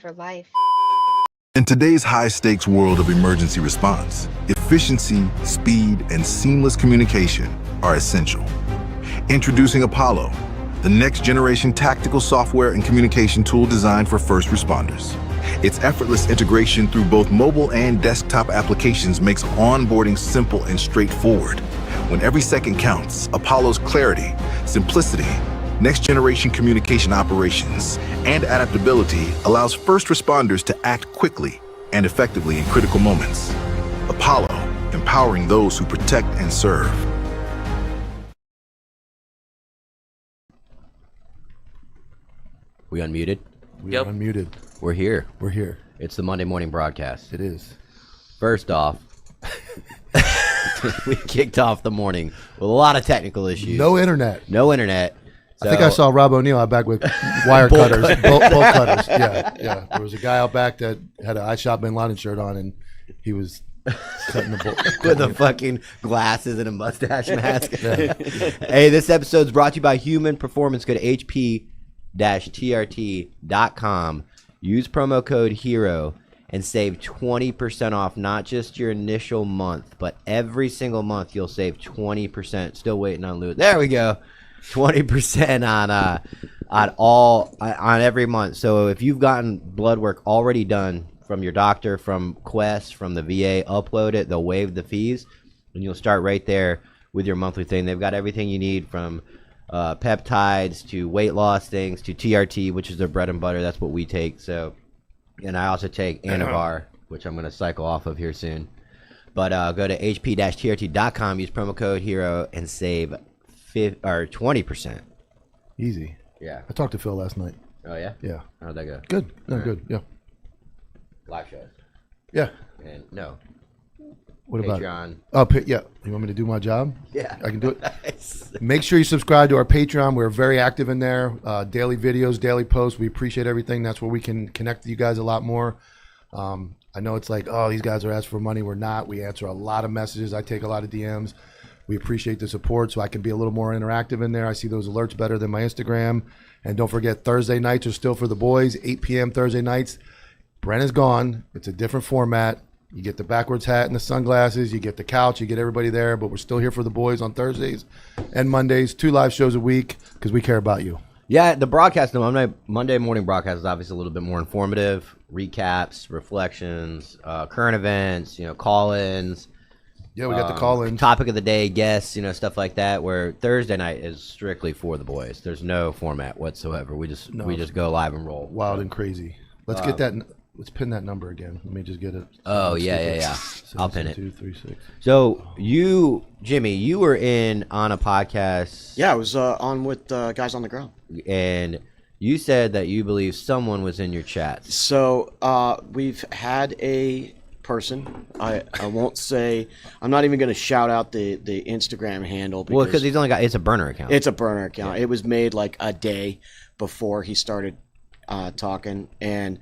for life. In today's high-stakes world of emergency response, efficiency, speed, and seamless communication are essential. Introducing Apollo, the next-generation tactical software and communication tool designed for first responders. Its effortless integration through both mobile and desktop applications makes onboarding simple and straightforward. When every second counts, Apollo's clarity, simplicity, next-generation communication operations, and adaptability allows first responders to act quickly and effectively in critical moments. Apollo, empowering those who protect and serve. We unmuted? We are unmuted. We're here. We're here. It's the Monday morning broadcast. It is. First off, we kicked off the morning with a lot of technical issues. No internet. So, I think I saw Rob O'Neill out back with wire cutters, bolt cutters. Yeah. There was a guy out back that had an I Shot Bin Laden shirt on, and he was cutting the bolt. with the fucking glasses and a mustache mask. Hey, this episode's brought to you by Human Performance. Go to hp-trt.com. Use promo code HERO and save 20% off, not just your initial month, but every single month you'll save 20%. Still waiting on loot. There we go. 20% on every month. So if you've gotten blood work already done from your doctor, from Quest, from the VA, upload it. They'll waive the fees, and you'll start right there with your monthly thing. They've got everything you need from peptides to weight loss things to TRT, which is their bread and butter. That's what we take. So, and I also take Anavar, which I'm going to cycle off of here soon. But go to hp-trt.com, use promo code HERO, and save 20%. Easy. Yeah. I talked to Phil last night. Oh, yeah? Yeah. How'd that go? Good. No, good. Yeah. Live shows. Yeah. And no. What about Patreon. Oh, yeah. You want me to do my job? Yeah. I can do it. Nice. Make sure you subscribe to our Patreon. We're very active in there. Daily videos, daily posts. We appreciate everything. That's where we can connect with you guys a lot more. I know it's like, oh, these guys are asking for money. We're not. We answer a lot of messages. I take a lot of DMs. We appreciate the support, so I can be a little more interactive in there. I see those alerts better than my Instagram. And don't forget, Thursday nights are still for the boys, 8 p.m. Thursday nights. Brent is gone. It's a different format. You get the backwards hat and the sunglasses. You get the couch. You get everybody there. But we're still here for the boys on Thursdays and Mondays. 2 live shows a week because we care about you. Yeah, the broadcast, the Monday morning broadcast is obviously a little bit more informative. Recaps, reflections, current events, call-ins. Yeah, we got the call-ins. Topic of the day, guests, stuff like that. Where Thursday night is strictly for the boys. There's no format whatsoever. We just go live and roll. Wild and crazy. Let's get that. Let's pin that number again. Let me just get it. Oh yeah. I'll pin it. 236. So you, Jimmy, you were on a podcast. Yeah, I was on with Guys on the Ground. And you said that you believe someone was in your chats. So we've had a person. I won't say. I'm not even going to shout out the Instagram handle. Because he's only got. It's a burner account. It's a burner account. Yeah. It was made like a day before he started talking, and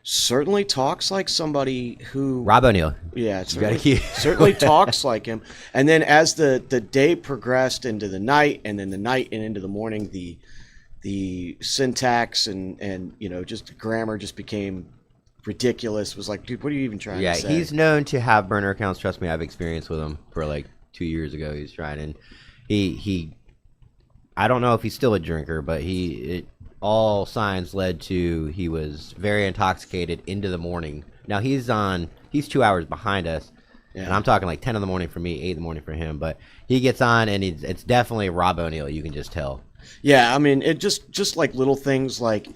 certainly talks like somebody who Rob O'Neill. Yeah, certainly talks like him. And then as the day progressed into the night, and then the night and into the morning, the syntax and just grammar just became ridiculous. It was like, dude, what are you even trying to say? Yeah, he's known to have burner accounts. Trust me, I've experienced with him for like 2 years ago. He's trying, and he I don't know if he's still a drinker, but all signs led to he was very intoxicated into the morning. Now he's 2 hours behind us, and I'm talking like 10 in the morning for me, 8 in the morning for him. But he gets on, and it's definitely Rob O'Neill. You can just tell. Yeah, I mean, it just like little things like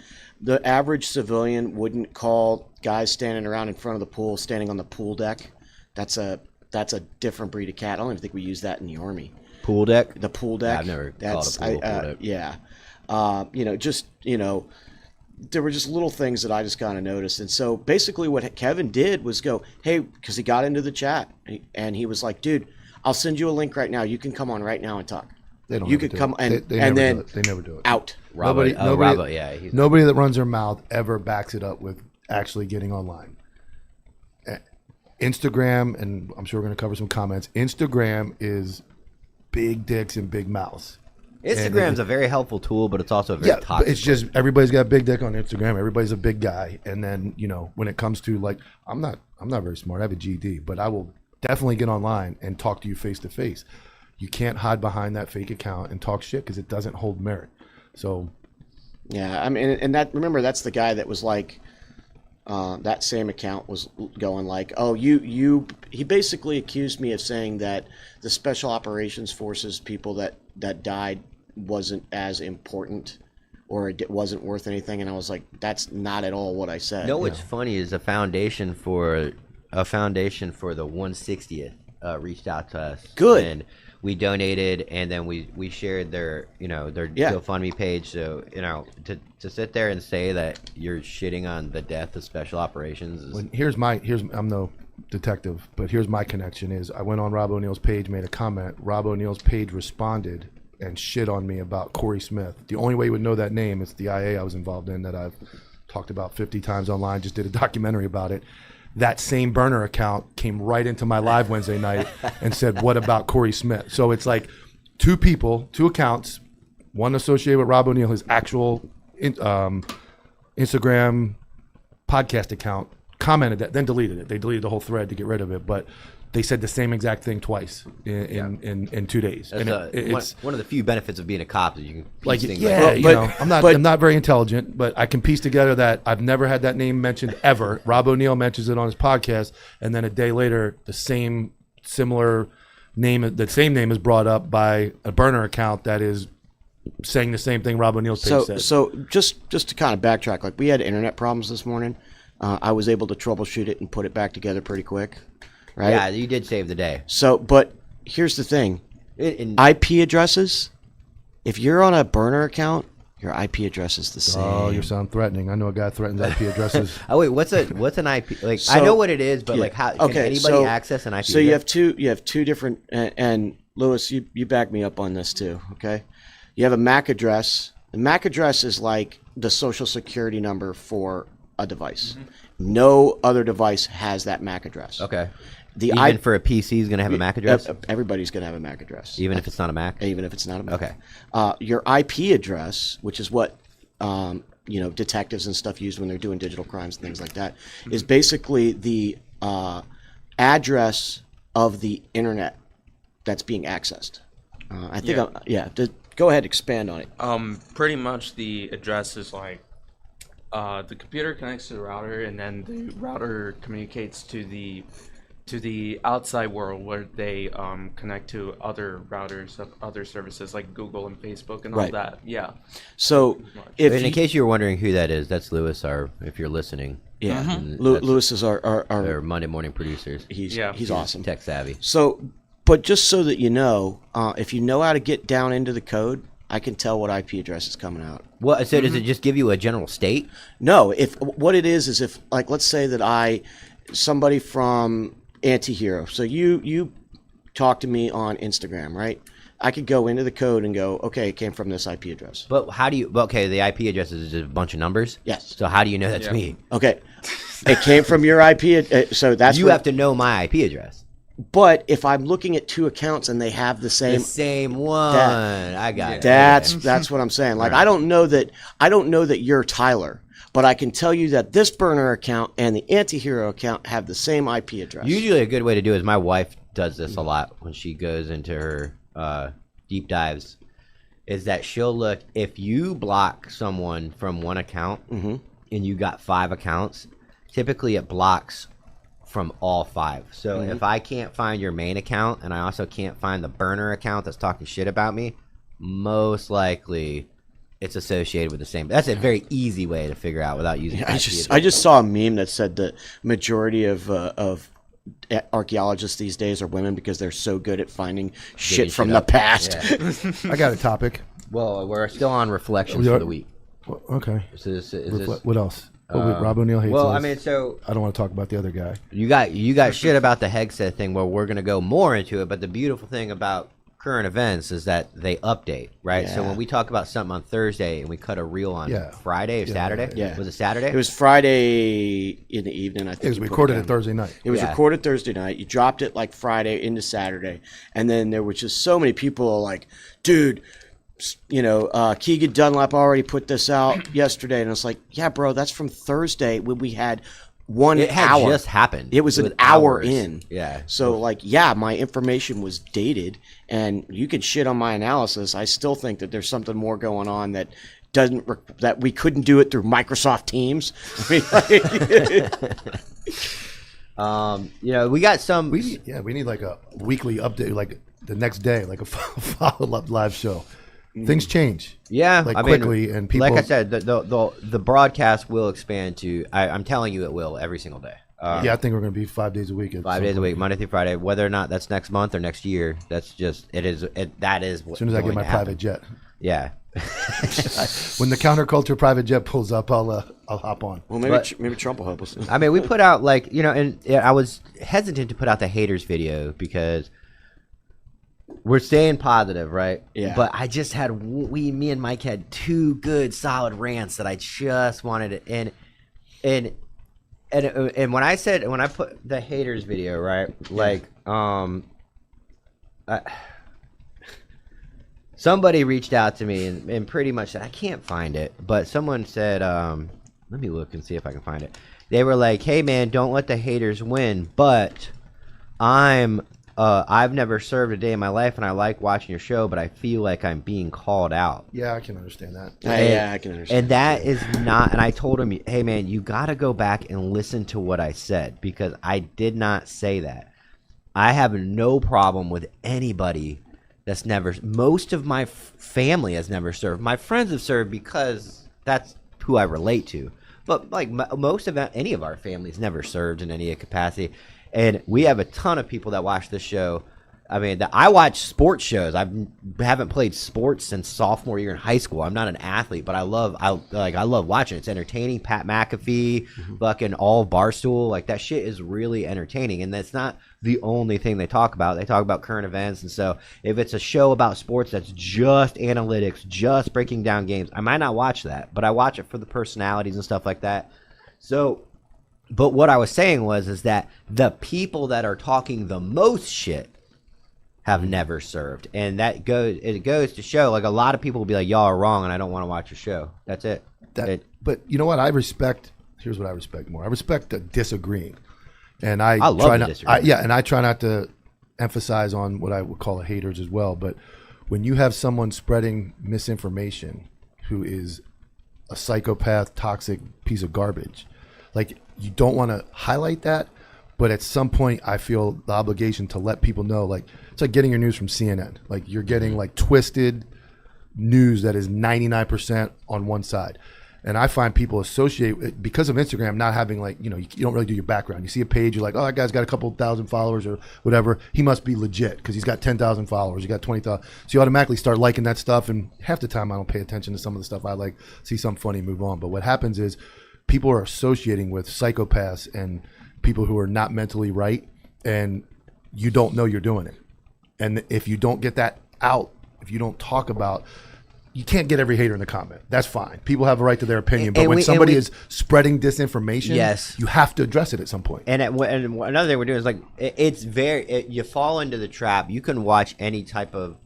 the average civilian wouldn't call guys standing around in front of the pool, standing on the pool deck. That's a different breed of cat. I don't even think we use that in the Army. Pool deck? The pool deck. Yeah, I've never called it a pool deck. Yeah. There were just little things that I just kind of noticed. And so basically what Kevin did was go, hey, because he got into the chat, and he was like, dude, I'll send you a link right now. You can come on right now and talk. They don't. You could come they then never do it. Out. Nobody, yeah. Nobody that runs their mouth ever backs it up with actually getting online. Instagram, and I'm sure we're going to cover some comments. Instagram is big dicks and big mouths. Instagram's a very helpful tool, but it's also a very but toxic. it's just everybody's got a big dick on Instagram. Everybody's a big guy, and then when it comes to like, I'm not very smart. I have a GED, but I will definitely get online and talk to you face to face. You can't hide behind that fake account and talk shit because it doesn't hold merit. So, yeah, I mean, and remember that's the guy that was like, that same account was going like, oh, he basically accused me of saying that the special operations forces people that died wasn't as important or it wasn't worth anything, and I was like, that's not at all what I said. No, what's funny is a foundation for the 160th reached out to us. Good. And we donated, and then we shared their GoFundMe page. So to sit there and say that you're shitting on the death of special operations is I'm no detective, but here's my connection is I went on Rob O'Neill's page, made a comment. Rob O'Neill's page responded and shit on me about Corey Smith. The only way you would know that name is the IA I was involved in that I've talked about 50 times online, just did a documentary about it. That same burner account came right into my live Wednesday night and said, what about Corey Smith? So it's like two accounts, one associated with Rob O'Neill, his actual Instagram podcast account, commented that, then deleted it. They deleted the whole thread to get rid of it, but they said the same exact thing twice in 2 days. That's and it's one of the few benefits of being a cop is you can piece like, things yeah, like I'm not very intelligent, but I can piece together that I've never had that name mentioned ever. Rob O'Neill mentions it on his podcast, and then a day later, the same name is brought up by a burner account that is saying the same thing Rob O'Neill's page said. So just to kind of backtrack, like we had internet problems this morning. I was able to troubleshoot it and put it back together pretty quick. Right? Yeah, you did save the day. So, but here's the thing. IP addresses, if you're on a burner account, your IP address is the same. Oh, you sound threatening. I know a guy threatens IP addresses. Oh wait, what's an IP? Like I know what it is, but like how can anybody access an IP? So you have two different, and Lewis, you back me up on this too. Okay, you have a MAC address. The MAC address is like the social security number for a device. Mm-hmm. No other device has that MAC address. Okay. Even for a PC is going to have a MAC address? Everybody's going to have a MAC address. Even if it's not a Mac? Even if it's not a Mac. Okay. Your IP address, which is what detectives and stuff use when they're doing digital crimes and things like that, is basically the address of the internet that's being accessed. I think, go ahead, expand on it. Pretty much the address is like the computer connects to the router, and then the router communicates to the outside world where they connect to other routers of other services like Google and Facebook and all that. Yeah. So, in case you were wondering who that is, that's Lewis. If you're listening, Lewis is our Monday morning producers. He's awesome, tech savvy. So, but just so that you know, if you know how to get down into the code, I can tell what IP address is coming out. Well, so does it just give you a general state? No. If what it is if, like, let's say that somebody from Antihero. So you talk to me on Instagram, right? I could go into the code and go, okay, it came from this IP address. But how do you? Okay, the IP address is just a bunch of numbers. Yes. So how do you know that's me? Okay, it came from your IP. So that's you have to know my IP address. But if I'm looking at two accounts and they have the same one, I got it. That's what I'm saying. Like, right. I don't know that you're Tyler, but I can tell you that this burner account and the Antihero account have the same IP address. Usually a good way to do it is my wife does this a lot when she goes into her deep dives, is that she'll look, if you block someone from one account and you got 5 accounts, typically it blocks from all 5. So if I can't find your main account and I also can't find the burner account that's talking shit about me, most likely it's associated with the same. That's a very easy way to figure out without using. I just saw a meme that said the majority of archaeologists these days are women because they're so good at finding shit from the past. Yeah. I got a topic. Well, we're still on reflections for the week. Okay. So what else? Rob O'Neill hates well, us. I mean, so I don't want to talk about the other guy. You got shit about the Hegseth thing where we're going to go more into it, but the beautiful thing about current events is that they update, right? So when we talk about something on Thursday and we cut a reel on Friday or Saturday, was it Saturday? It was Friday in the evening, I think. It was recorded it Thursday night. It was recorded Thursday night. You dropped it like Friday into Saturday, and then there were just so many people like, dude, Keegan Dunlap already put this out yesterday, and it's like, yeah, bro, that's from Thursday when we had 1 It had hour. just happened. It was It an hour hours. in. Yeah. So my information was dated, and you can shit on my analysis. I still think that there's something more going on that that we couldn't do it through Microsoft Teams. We got some. We need like a weekly update, like the next day, like a follow-up live show. Things change. Yeah, quickly, and people. Like I said, the broadcast will expand to. I'm telling you, it will every single day. I think we're going to be 5 days a week. 5 days a week, Monday through Friday. Whether or not that's next month or next year, that's just it is. That is what. As soon as I get my private jet. Yeah. When the counterculture private jet pulls up, I'll hop on. Well, maybe Trump will help us. I mean, we put out and I was hesitant to put out the haters video because we're staying positive, right? Yeah. But I just had me and Mike had 2 good solid rants that I just wanted to and when I put the haters video, right? Somebody reached out to me and pretty much said, I can't find it, but someone said, let me look and see if I can find it. They were like, hey man, don't let the haters win, but I've never served a day in my life and I like watching your show, but I feel like I'm being called out. Yeah, I can understand that. I can understand. And that is not, and I told him, hey man, you got to go back and listen to what I said because I did not say that. I have no problem with anybody that's never, most of my family has never served. My friends have served because that's who I relate to. But like most of any of our families never served in any capacity. And we have a ton of people that watch this show. I mean, I watch sports shows. I haven't played sports since sophomore year in high school. I'm not an athlete, but I love watching it. It's entertaining. Pat McAfee, fucking all Barstool, like that shit is really entertaining. And that's not the only thing they talk about. They talk about current events. And so if it's a show about sports that's just analytics, just breaking down games, I might not watch that, but I watch it for the personalities and stuff like that. So, but what I was saying is that the people that are talking the most shit have never served, and it goes to show, like, a lot of people will be like, y'all are wrong and I don't want to watch your show. That's it. But you know what? Here's what I respect more. I respect the disagreeing, and I love try the not, disagreeing. and I try not to emphasize on what I would call haters as well. But when you have someone spreading misinformation who is a psychopath, toxic piece of garbage, like, you don't want to highlight that. But at some point, I feel the obligation to let people know, like, it's like getting your news from CNN. Like, you're getting like twisted news that is 99% on one side. And I find people associate, because of Instagram not having, like, you don't really do your background. You see a page, you're like, oh, that guy's got a couple thousand followers or whatever. He must be legit because he's got 10,000 followers. You got 20,000. So you automatically start liking that stuff. And half the time I don't pay attention to some of the stuff I like, see something funny, move on. But what happens is people are associating with psychopaths and people who are not mentally right, and you don't know you're doing it. And if you don't get that out, if you don't talk about, you can't get every hater in the comment. That's fine. People have a right to their opinion. But when somebody is spreading disinformation, yes, you have to address it at some point. And another thing we're doing is, like, you fall into the trap. You can watch any type of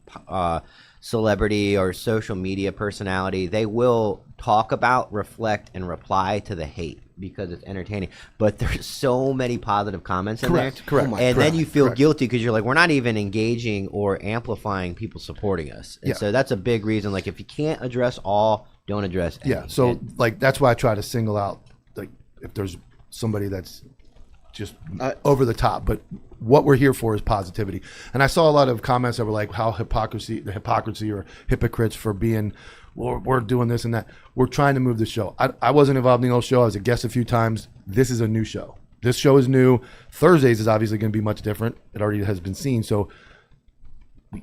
celebrity or social media personality. They will talk about, reflect, and reply to the hate because it's entertaining. But there's so many positive comments in there. Correct. And then you feel guilty because you're like, we're not even engaging or amplifying people supporting us. And so that's a big reason. Like, if you can't address all, don't address any. Yeah. So like, that's why I try to single out, like, if there's somebody that's just over the top, but what we're here for is positivity. And I saw a lot of comments that were like, the hypocrisy or hypocrites for being, well, we're doing this and that. We're trying to move the show. I wasn't involved in the old show. I was a guest a few times. This is a new show. This show is new. Thursdays is obviously going to be much different. It already has been seen. So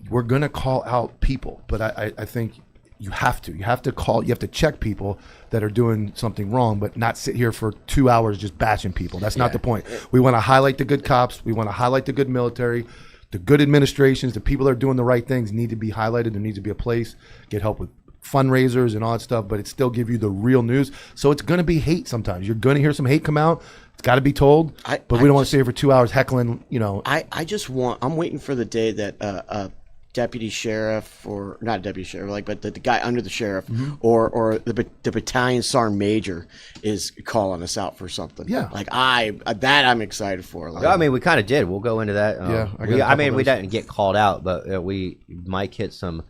we're going to call out people, but I think you have to check people that are doing something wrong, but not sit here for 2 hours just bashing people. That's not the point. We want to highlight the good cops. We want to highlight the good military, the good administrations. The people that are doing the right things need to be highlighted. There needs to be a place, get help with fundraisers and all that stuff, but it still give you the real news. So it's going to be hate sometimes. You're going to hear some hate come out. It's got to be told, but we don't want to stay here for 2 hours heckling, I'm waiting for the day that deputy sheriff, or not deputy sheriff, like, but the guy under the sheriff, or the battalion sergeant major is calling us out for something. Yeah. Like I'm excited for. Like, I mean, we kind of did. We'll go into that. Yeah, I mean, we didn't get called out, but we might hit some.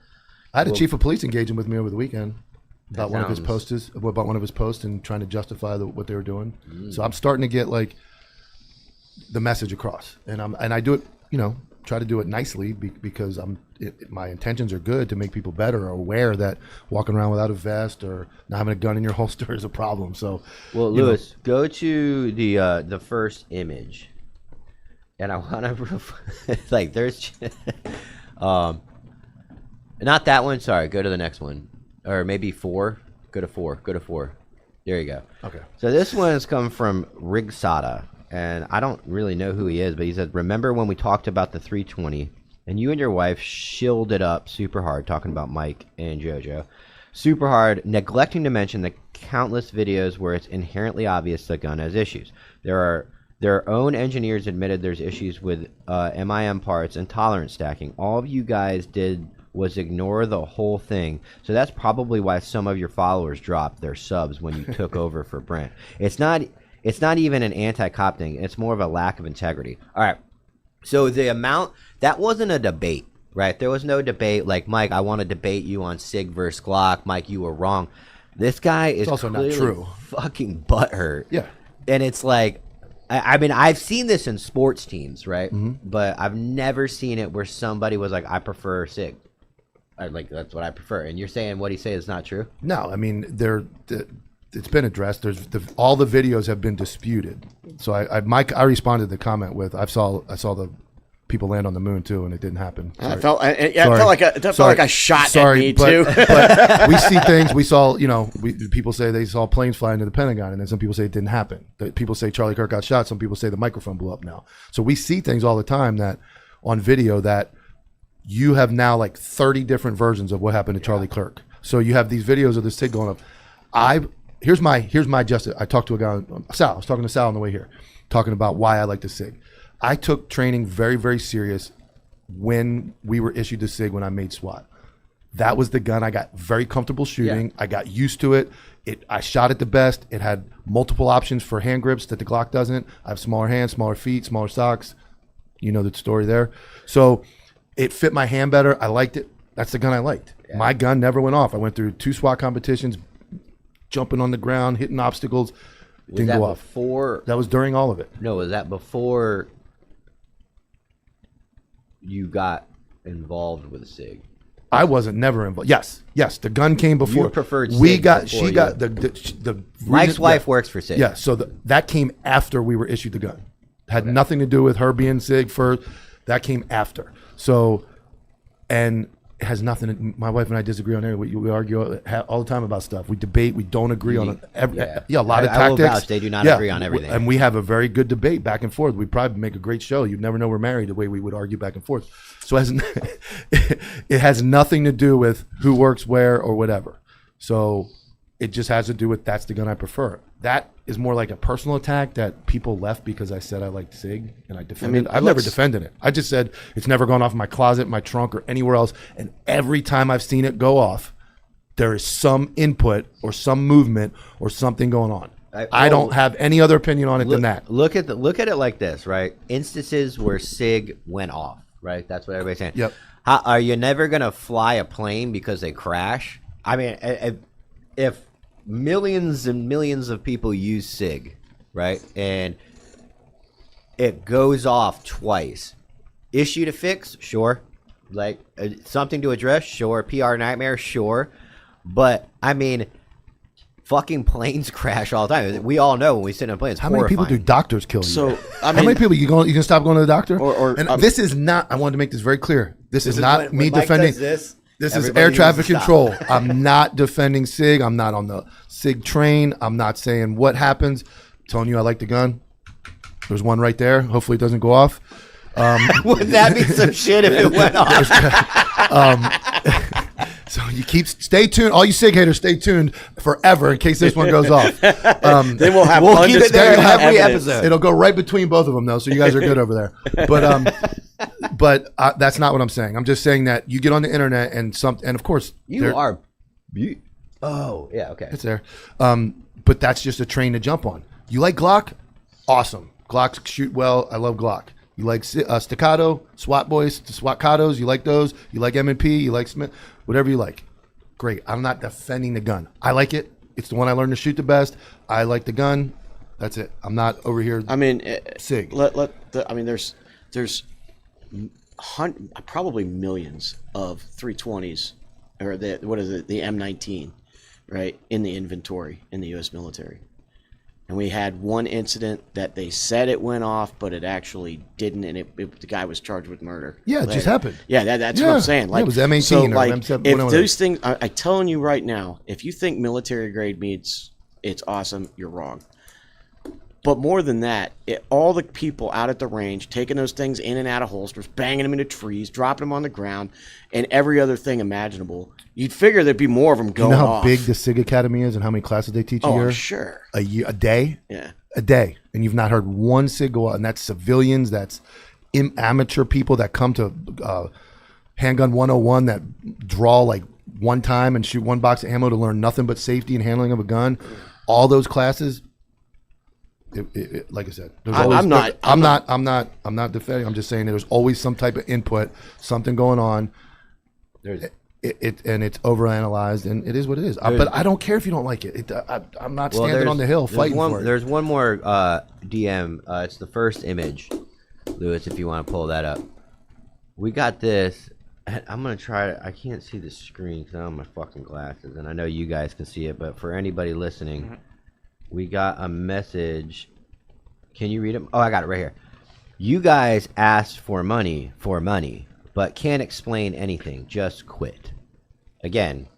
I had a chief of police engaging with me over the weekend about one of his sounds- posts and trying to justify what they were doing. So I'm starting to get like the message across, and I do it, try to do it nicely because my intentions are good to make people better or aware that walking around without a vest or not having a gun in your holster is a problem. So, Well, Lewis, go to the first image, and I want to like there's not that one. Sorry, go to the next one, or maybe 4. Go to 4. Go to 4. There you go. Okay. So this one has come from Rigsada, and I don't really know who he is, but he said, "Remember when we talked about the 320, and you and your wife shielded up super hard, talking about Mike and JoJo, super hard, neglecting to mention the countless videos where it's inherently obvious the gun has issues. Their own engineers admitted there's issues with MIM parts and tolerance stacking. All of you guys did was ignore the whole thing. So that's probably why some of your followers dropped their subs when you took over for Brent. It's not even an anti-cop thing. It's more of a lack of integrity." All right. So the amount, that wasn't a debate, right? There was no debate like, Mike, I want to debate you on SIG versus Glock. Mike, you were wrong. This guy is also not clearly true. fucking butthurt. Yeah. And it's like, I mean, I've seen this in sports teams, right? Mm-hmm. But I've never seen it where somebody was like, I prefer SIG. Like, that's what I prefer. And you're saying what he said is not true? No, I mean it's been addressed. All the videos have been disputed. So I responded to the comment with I saw the people land on the moon too, and it didn't happen. I felt like I shot at me too. But we see things. We saw, people say they saw planes fly into the Pentagon, and then some people say it didn't happen. People say Charlie Kirk got shot. Some people say the microphone blew up now. So we see things all the time that on video that you have now like 30 different versions of what happened to Charlie Kirk. So you have these videos of this SIG going up. Here's my justice. I talked to a guy, Sal. I was talking to Sal on the way here, talking about why I like the SIG. I took training very, very serious when we were issued the SIG when I made SWAT. That was the gun I got very comfortable shooting. Yeah. I got used to it. I shot it the best. It had multiple options for hand grips that the Glock doesn't. I have smaller hands, smaller feet, smaller socks. You know the story there. So it fit my hand better. I liked it. That's the gun I liked. Yeah. My gun never went off. I went through 2 SWAT competitions, jumping on the ground, hitting obstacles. Was that before? That was during all of it. No, was that before you got involved with SIG? I wasn't never involved. Yes. The gun came before. You preferred we SIG got. before She got the. Mike's wife works for SIG. Yeah. So that came after we were issued the gun. Had nothing to do with her being SIG first. That came after. So, and it has nothing. My wife and I disagree on everything. We argue all the time about stuff. We debate. We don't agree on a lot of I will tactics. vouch they do not agree on everything. And we have a very good debate back and forth. We probably make a great show. You'd never know we're married the way we would argue back and forth. So it has nothing to do with who works where or whatever. So it just has to do with that's the gun I prefer. That is more like a personal attack that people left because I said I liked SIG and I defended it. I've never defended it. I just said it's never gone off in my closet, my trunk, or anywhere else. And every time I've seen it go off, there is some input or some movement or something going on. I don't have any other opinion on it than that. Look at it like this, right? Instances where SIG went off, right? That's what everybody's saying. Yep. Are you never gonna fly a plane because they crash? I mean, if millions and millions of people use SIG, right, and it goes off twice, issue to fix, sure, like something to address, sure, PR nightmare, sure, but I mean, fucking planes crash all the time. We all know when we sit in planes. How many people do doctors kill you? So how many people you can stop going to the doctor? And this is not. I wanted to make this very clear. This is not me defending. This is everybody air traffic needs to control. I'm not defending SIG. I'm not on the SIG train. I'm not saying what happens. I'm telling you I like the gun. There's one right there. Hopefully it doesn't go off. Wouldn't that be some shit if it went off? So you stay tuned. All you SIG haters, stay tuned forever in case this one goes off. Then we'll have We'll keep it there undisputed every evidence. episode. It'll go right between both of them though, so you guys are good over there. But that's not what I'm saying. I'm just saying that you get on the internet and of course Oh yeah, okay. it's there. But that's just a train to jump on. You like Glock? Awesome. Glocks shoot well. I love Glock. You like staccato, SWAT boys, SWAT-catos, you like those? You like M&P, you like Smith, whatever you like. Great. I'm not defending the gun. I like it. It's the one I learned to shoot the best. I like the gun. That's it. I'm not over here. I mean, SIG. There's probably millions of 320s or the M19, right, in the inventory in the U.S. military. And we had one incident that they said it went off, but it actually didn't, and the guy was charged with murder. Yeah, it just happened. Yeah, that's what I'm saying. Like, it was M18 so, or like, M7. if whatever. those things, I'm telling you right now, if you think military grade means it's awesome, you're wrong. But more than that, all the people out at the range taking those things in and out of holsters, banging them into trees, dropping them on the ground, and every other thing imaginable, you'd figure there'd be more of them going You know how off. big the SIG Academy is and how many classes they teach a year? I'm sure. A day? Yeah. A day. And you've not heard one SIG go out. And that's civilians, that's amateur people that come to Handgun 101 that draw like one time and shoot one box of ammo to learn nothing but safety and handling of a gun. All those classes, like I said, I'm not defending. I'm just saying that there's always some type of input, something going on. And it's overanalyzed, and it is what it is. But I don't care if you don't like it. I'm not standing on the hill fighting for it. There's one more DM. It's the first image, Lewis, if you want to pull that up. We got this. I'm going to try to... I can't see the screen because I don't have my fucking glasses, and I know you guys can see it, but for anybody listening, we got a message. Can you read it? Oh, I got it right here. You guys asked for money, but can't explain anything. Just quit. Again,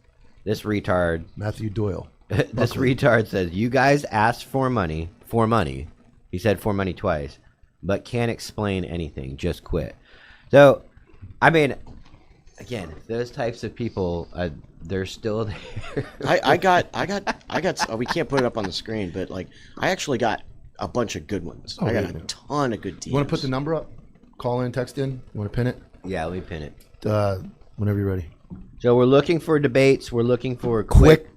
this retard... Matthew Doyle. This retard says, you guys asked for money. He said for money twice, but can't explain anything. Just quit. So, I mean, again, those types of people, they're still there. I got. We can't put it up on the screen, but like, I actually got a bunch of good ones. I got a ton of good DMs. You want to put the number up? Call in, text in. You want to pin it? Yeah, let me pin it. Whenever you're ready. So we're looking for debates. We're looking for quick,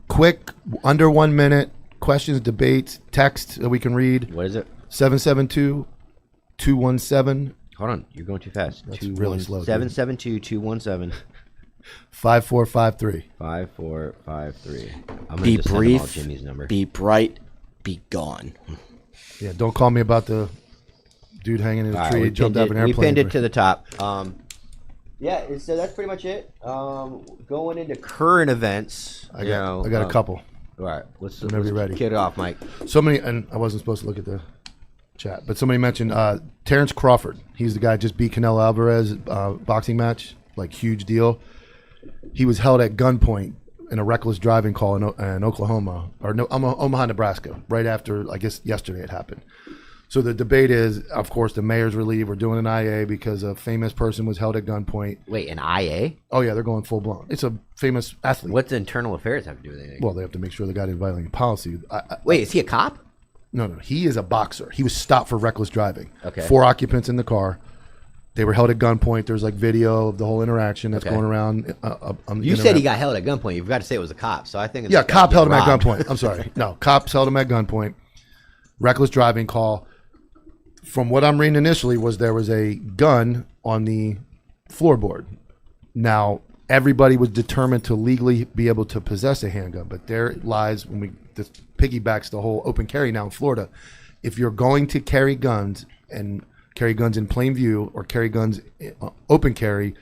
under 1 minute questions, debates, text that we can read. What is it? 772-217. Hold on, you're going too fast. That's really slow. 772-217. 5453. 5453. I'm Be just brief. send them all Jimmy's number. Be bright. Be gone. Yeah, don't call me about the dude hanging in a tree. We Jumped out of an we airplane. pinned it to the top. Yeah, so that's pretty much it. Going into current events. I got a couple. All right, let's Whenever you're ready. kick it off, Mike. Somebody, and I wasn't supposed to look at the chat, but somebody mentioned Terrence Crawford. He's the guy just beat Canelo Alvarez boxing match, like huge deal. He was held at gunpoint in a reckless driving call in Oklahoma, or Omaha, Nebraska, right after, I guess, yesterday it happened. So the debate is, of course, the mayor's relieved. We're doing an IA because a famous person was held at gunpoint. Wait, an IA? Oh, yeah, they're going full blown. It's a famous athlete. What's internal affairs have to do with anything? Well, they have to make sure the guy didn't violate any policy. Wait, is he a cop? No, he is a boxer. He was stopped for reckless driving. Okay. 4 occupants in the car. They were held at gunpoint. There's like video of the whole interaction that's going around. You said he got held at gunpoint. You forgot to say it was a cop. So I think it's cop held him at gunpoint. I'm sorry. No, cops held him at gunpoint. Reckless driving call. From what I'm reading initially was there was a gun on the floorboard. Now, everybody was determined to legally be able to possess a handgun, but there lies, this piggybacks the whole open carry now in Florida. If you're going to carry guns and carry guns in plain view or carry guns open carry,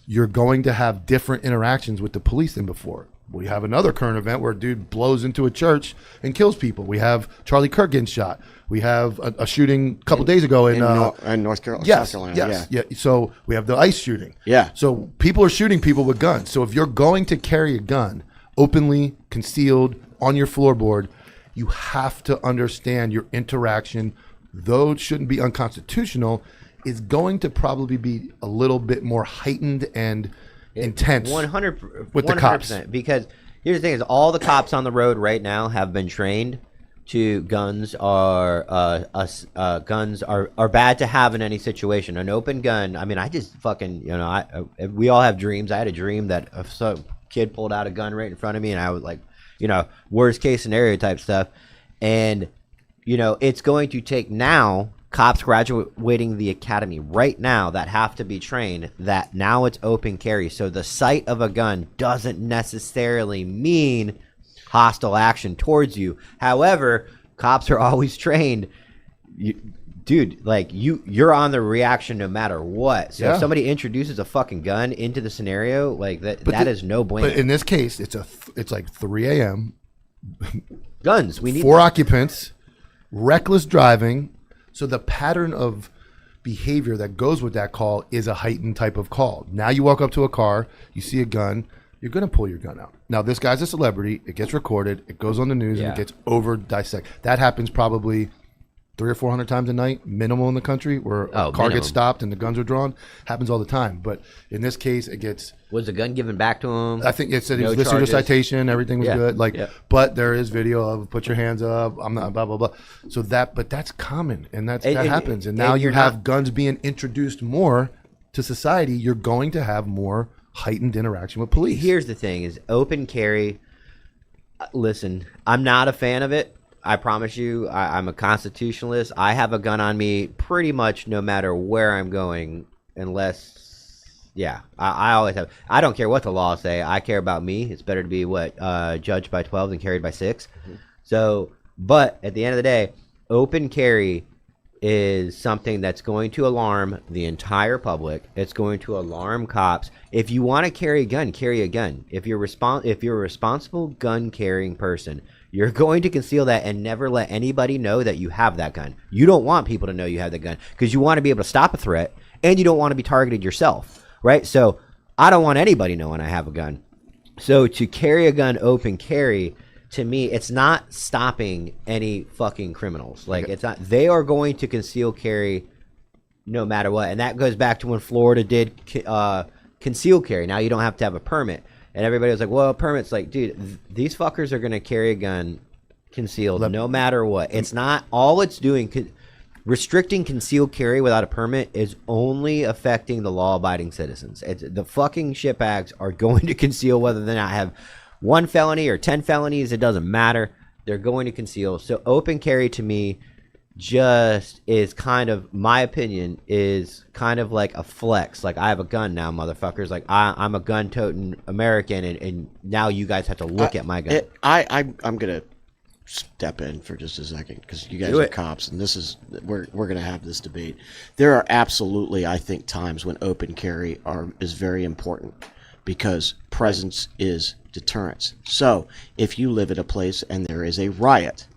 you're going to have different interactions with the police than before. We have another current event where a dude blows into a church and kills people. We have Charlie Kirk getting shot. We have a shooting a couple days ago in North Carolina. Yes, South Carolina. yeah. So we have the ICE shooting. Yeah. So people are shooting people with guns. So if you're going to carry a gun openly, concealed, on your floorboard, you have to understand your interaction, though it shouldn't be unconstitutional, is going to probably be a little bit more heightened and intense 100 with the cops. Because here's the thing: is all the cops on the road right now have been trained to guns are bad to have in any situation. An open gun. I mean, I just fucking we all have dreams. I had a dream that some kid pulled out a gun right in front of me, and I was like, worst case scenario type stuff. And it's going to take now cops graduating the academy right now that have to be trained that now it's open carry. So the sight of a gun doesn't necessarily mean hostile action towards you. However, cops are always trained, dude. Like you're on the reaction no matter what. So if somebody introduces a fucking gun into the scenario, like that is no blame. But in this case, it's like 3 a.m. Guns. We need 4 occupants, reckless driving. So the pattern of behavior that goes with that call is a heightened type of call. Now you walk up to a car, you see a gun. You're going to pull your gun out. Now, this guy's a celebrity. It gets recorded. It goes on the news, and it gets over-dissected. That happens probably 300 or 400 times a night, minimal in the country, where a car gets stopped and the guns are drawn. Happens all the time. But in this case, it gets... Was the gun given back to him? I think it said he was listed with a citation. Everything was good. But there is video of put your hands up. I'm not blah, blah, blah. So but that's common, and that happens. And now you have guns being introduced more to society. You're going to have more heightened interaction with police. Here's the thing is open carry. Listen, I'm not a fan of it. I promise you, I'm a constitutionalist. I have a gun on me pretty much no matter where I'm going, unless, I always have. I don't care what the laws say. I care about me. It's better to be judged by 12 than carried by 6. Mm-hmm. So, but at the end of the day, open carry is something that's going to alarm the entire public. It's going to alarm cops. If you want to carry a gun, carry a gun. If you're a responsible gun carrying person, you're going to conceal that and never let anybody know that you have that gun. You don't want people to know you have the gun because you want to be able to stop a threat, and you don't want to be targeted yourself, right? So I don't want anybody knowing I have a gun. So to carry a gun open carry, to me, it's not stopping any fucking criminals. Like, it's not. They are going to conceal carry no matter what. And that goes back to when Florida did conceal carry. Now you don't have to have a permit. And everybody was like, well, permits. Like, dude, these fuckers are going to carry a gun concealed no matter what. It's not. All it's doing, restricting concealed carry without a permit is only affecting the law-abiding citizens. The fucking shitbags are going to conceal whether they not have 1 felony or 10 felonies, it doesn't matter. They're going to conceal. So open carry to me just is kind of, my opinion, is kind of like a flex. Like, I have a gun now, motherfuckers. Like, I'm a gun-toting American, and now you guys have to look at my gun. I'm going to step in for just a second because you guys are cops, and we're going to have this debate. There are absolutely, I think, times when open carry is very important because presence is deterrence. So if you live at a place and there is a riot,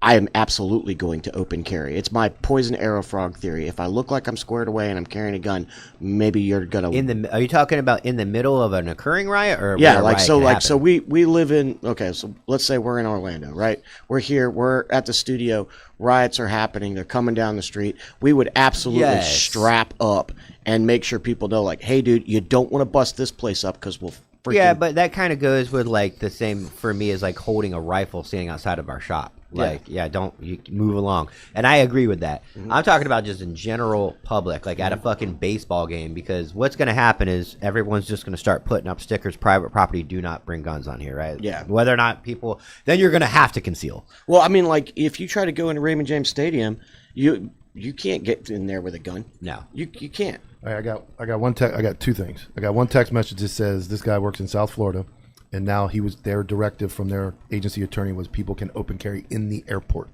I am absolutely going to open carry. It's my poison arrow frog theory. If I look like I'm squared away and I'm carrying a gun, maybe you're gonna. Are you talking about in the middle of an occurring riot, or so we live in. Okay, so let's say we're in Orlando, right? We're here. We're at the studio. Riots are happening. They're coming down the street. We would absolutely strap up and make sure people know, like, hey, dude, you don't want to bust this place up because we'll. Yeah, but that kind of goes with like the same for me as like holding a rifle standing outside of our shop. Like, don't you move along. And I agree with that. Mm-hmm. I'm talking about just in general public, like at a fucking baseball game, because what's going to happen is everyone's just going to start putting up stickers, private property, do not bring guns on here, right? Yeah. Whether or not people, then you're going to have to conceal. Well, I mean, like if you try to go into Raymond James Stadium, you can't get in there with a gun. No. You can't. All right, I got one I got 2 things. I got one text message that says this guy works in South Florida, and now their directive from their agency attorney was people can open carry in the airport.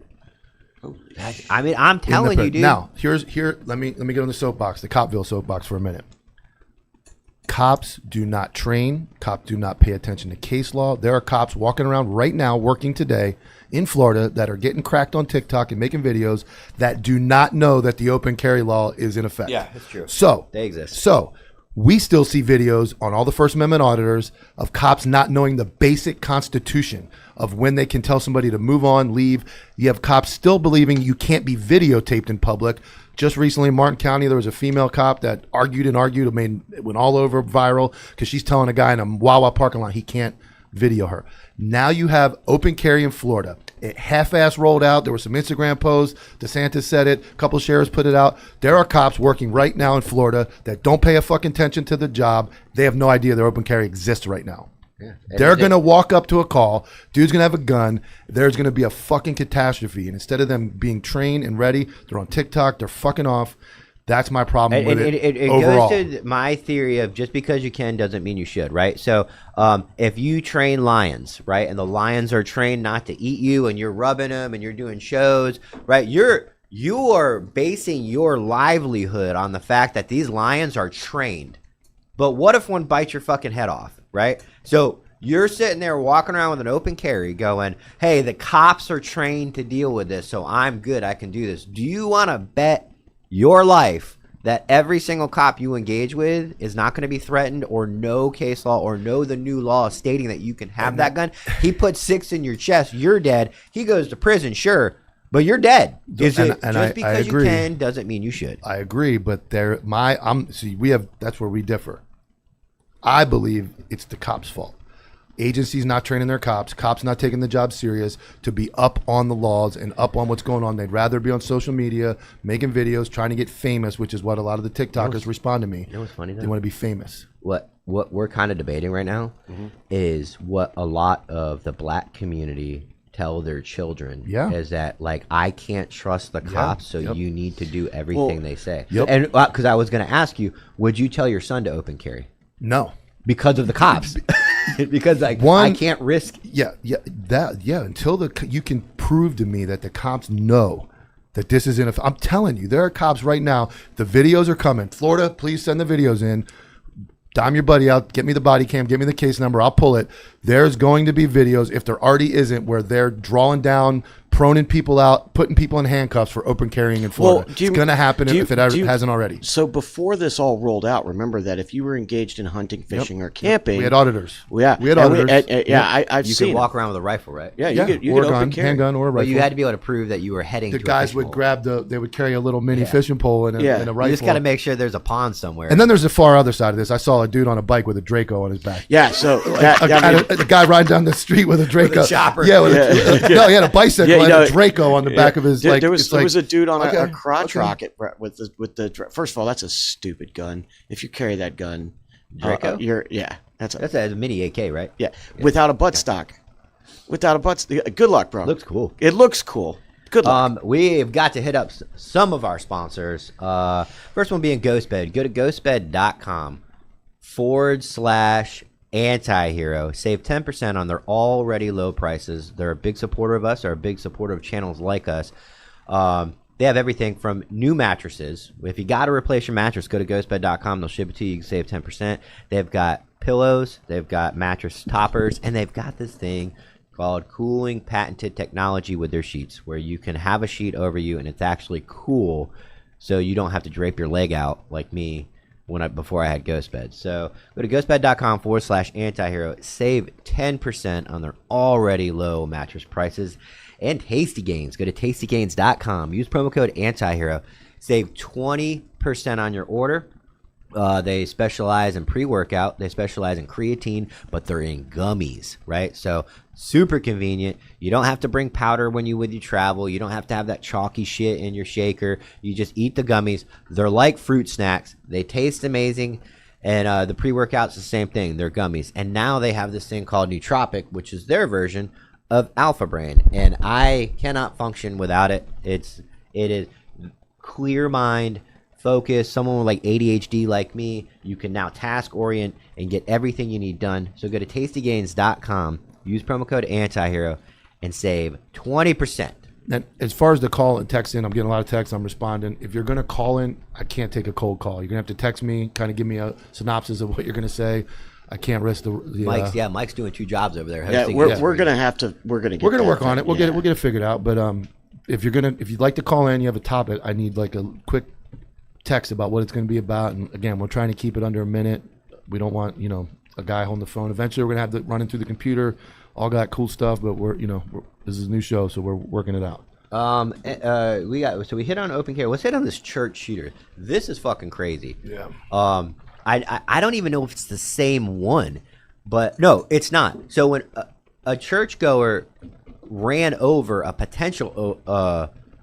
I mean, I'm telling you, dude. Now, let me get on the soapbox, the Copville soapbox for a minute. Cops do not train. Cops do not pay attention to case law. There are cops walking around right now, working today in Florida, that are getting cracked on TikTok and making videos that do not know that the open carry law is in effect. Yeah, that's true. So they exist. So we still see videos on all the First Amendment auditors of cops not knowing the basic constitution of when they can tell somebody to move on, leave. You have cops still believing you can't be videotaped in public Just recently in Martin County, there was a female cop that argued and argued. It went all over viral because she's telling a guy in a Wawa parking lot he can't video her. Now you have open carry in Florida. It half-ass rolled out. There were some Instagram posts. DeSantis said it. A couple of sheriffs put it out. There are cops working right now in Florida that don't pay a fucking attention to the job. They have no idea their open carry exists right now. Yeah. They're going to walk up to a call. Dude's going to have a gun. There's going to be a fucking catastrophe. And instead of them being trained and ready, they're on TikTok. They're fucking off. That's my problem with it overall. Goes to my theory of just because you can doesn't mean you should, right? So if you train lions, right, and the lions are trained not to eat you and you're rubbing them and you're doing shows, right, you are basing your livelihood on the fact that these lions are trained. But what if one bites your fucking head off? Right? So you're sitting there walking around with an open carry going, hey, the cops are trained to deal with this, so I'm good. I can do this. Do you want to bet your life that every single cop you engage with is not going to be threatened or know case law or know the new law stating that you can have that gun? He puts 6 in your chest. You're dead. He goes to prison, sure, but you're dead. Just because you can doesn't mean you should. I agree, but that's where we differ. I believe it's the cops' fault. Agencies not training their cops not taking the job serious to be up on the laws and up on what's going on. They'd rather be on social media, making videos, trying to get famous, which is what a lot of the TikTokers respond to me. You know what's funny though? They want to be famous. What we're kind of debating right now is what a lot of the black community tell their children is that, like, I can't trust the cops, so you need to do everything they say. And because I was going to ask you, would you tell your son to open carry? No. Because of the cops. Because I can't risk. Until you can prove to me that the cops know that this is I'm telling you, there are cops right now. The videos are coming. Florida, please send the videos in. Dime your buddy out. Get me the body cam. Get me the case number. I'll pull it. There's going to be videos, if there already isn't, where they're drawing down, proning people out, putting people in handcuffs for open carrying in Florida. It's going to happen if it hasn't already. So before this all rolled out, remember that if you were engaged in hunting, fishing, or camping, we had auditors. We had auditors. I've you seen. could walk around with a rifle, right? Yeah, you could open carry, handgun, or a rifle. But you had to be able to prove that you were heading. The to guys a would hole. grab they would carry a little mini fishing pole and a rifle. You just got to make sure there's a pond somewhere. And then there's the far other side of this. I saw a dude on a bike with a Draco on his back. Yeah, so a guy riding down the street with a Draco. With a chopper. Yeah, no, he had a bicycle and a Draco on the back of his. There was a dude on a crotch rocket with the. First of all, that's a stupid gun. If you carry that gun, Draco, that's a mini AK, right? Yeah, without a buttstock. Good luck, bro. Looks cool. It looks cool. Good luck. We've got to hit up some of our sponsors. First one being GhostBed. Go to ghostbed.com/antihero. Save 10% on their already low prices. They're a big supporter of us. They're a big supporter of channels like us. They have everything from new mattresses. If you got to replace your mattress, go to ghostbed.com. They'll ship it to you. You can save 10%. They've got pillows. They've got mattress toppers. And they've got this thing called cooling patented technology with their sheets, where you can have a sheet over you and it's actually cool, so you don't have to drape your leg out like me before I had GhostBed. So go to ghostbed.com/antihero. Save 10% on their already low mattress prices. And Tasty Gains. Go to tastygains.com. Use promo code antihero. Save 20% on your order. They specialize in pre-workout. They specialize in creatine, but they're in gummies, right? So super convenient. You don't have to bring powder when you travel. You don't have to have that chalky shit in your shaker. You just eat the gummies. They're like fruit snacks. They taste amazing. And the pre-workout's the same thing. They're gummies. And now they have this thing called Nootropic, which is their version of Alpha Brain. And I cannot function without it. It is clear mind, focus. Someone with like ADHD like me, you can now task orient and get everything you need done. So go to tastygains.com, use promo code antihero, and save 20%. And as far as the call and text in, I'm getting a lot of texts. I'm responding. If you're going to call in, I can't take a cold call. You're going to have to text me, kind of give me a synopsis of what you're going to say. I can't risk the Mike's doing 2 jobs over there. We're gonna work on it. We'll get it figured out. But if you'd like to call in, you have a topic, I need like a quick text about what it's going to be about. And again, we're trying to keep it under a minute. We don't want a guy holding the phone. Eventually, we're gonna have to run it through the computer. All got cool stuff, but this is a new show, so we're working it out. We hit on open carry. Let's hit on this church shooter. This is fucking crazy. Yeah. I don't even know if it's the same one, but no, it's not. So when a churchgoer ran over a potential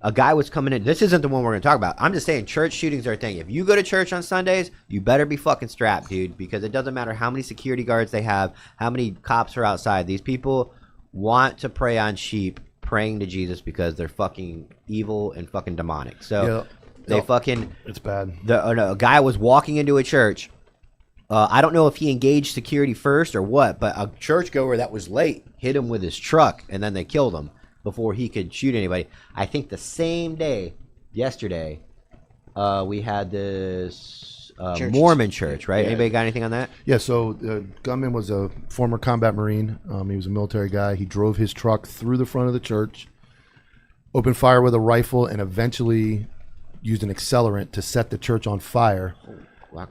a guy was coming in. This isn't the one we're going to talk about. I'm just saying church shootings are a thing. If you go to church on Sundays, you better be fucking strapped, dude, because it doesn't matter how many security guards they have, how many cops are outside. These people want to prey on sheep praying to Jesus because they're fucking evil and fucking demonic. So they fucking... It's bad. A guy was walking into a church. I don't know if he engaged security first or what, but a churchgoer that was late hit him with his truck, and then they killed him before he could shoot anybody. I think the same day, yesterday, we had this Mormon church, right? Yeah. Anybody got anything on that? Yeah, so the gunman was a former combat Marine. He was a military guy. He drove his truck through the front of the church, opened fire with a rifle, and eventually used an accelerant to set the church on fire,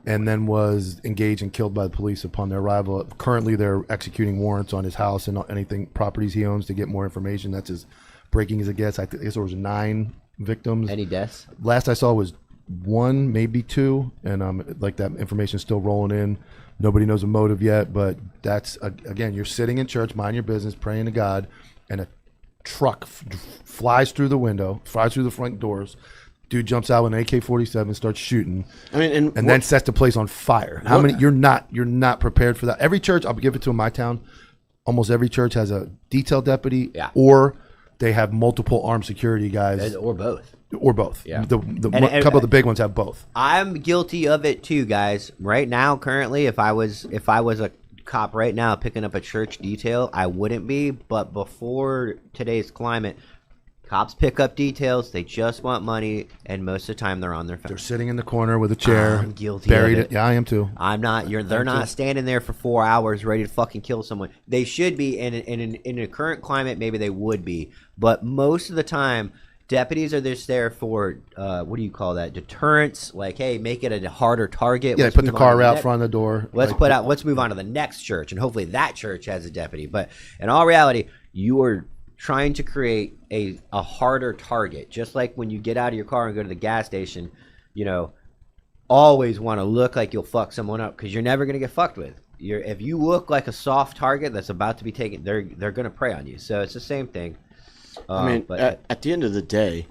and then was engaged and killed by the police upon their arrival. Currently, they're executing warrants on his house and anything properties he owns to get more information. That's as breaking as it gets. I guess there was 9 victims. Any deaths? Last I saw was 1, maybe 2, and like that information is still rolling in. Nobody knows the motive yet, but that's again, you're sitting in church, mind your business, praying to God, and a truck flies through the window, flies through the front doors. Dude jumps out with an AK-47, starts shooting. I mean, and then sets the place on fire. How many? You're not prepared for that. Every church, I'll give it to in my town. Almost every church has a detail deputy, or they have multiple armed security guys, Or both. or both. Yeah. A couple of the big ones have both. I'm guilty of it too, guys. Right now, currently, if I was a cop right now picking up a church detail, I wouldn't be. But before today's climate, cops pick up details. They just want money, and most of the time they're on their phone. They're sitting in the corner with a chair. I'm guilty buried of it. Yeah, I am too. I'm not. They're not standing there for 4 hours ready to fucking kill someone. They should be, and in a current climate, maybe they would be. But most of the time, deputies are just there for what do you call that? Deterrence. Like, hey, make it a harder target. Yeah, they put the car out front of the door. Let's move on to the next church, and hopefully that church has a deputy. But in all reality, you are trying to create a harder target. Just like when you get out of your car and go to the gas station, always want to look like you'll fuck someone up, because you're never going to get fucked with. If you look like a soft target that's about to be taken, they're going to prey on you. So it's the same thing. I mean, at the end of the day,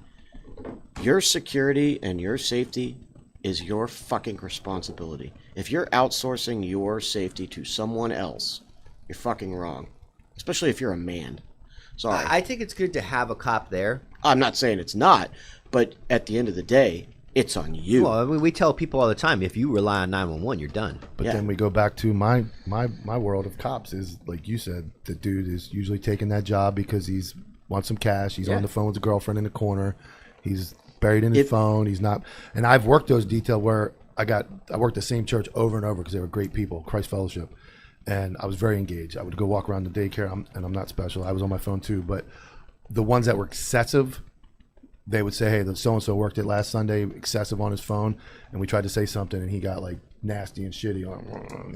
your security and your safety is your fucking responsibility. If you're outsourcing your safety to someone else, you're fucking wrong. Especially if you're a man. Sorry. I think it's good to have a cop there. I'm not saying it's not, but at the end of the day, it's on you. Well, I mean, we tell people all the time, if you rely on 911, you're done. But then we go back to my world of cops is, like you said, the dude is usually taking that job because he's wants some cash. He's on the phone with a girlfriend in the corner. He's buried in his phone. He's not. And I've worked those detail where I worked the same church over and over because they were great people, Christ Fellowship. And I was very engaged. I would go walk around the daycare, and I'm not special. I was on my phone too. But the ones that were excessive, they would say, hey, the so-and-so worked it last Sunday, excessive on his phone. And we tried to say something, and he got like nasty and shitty.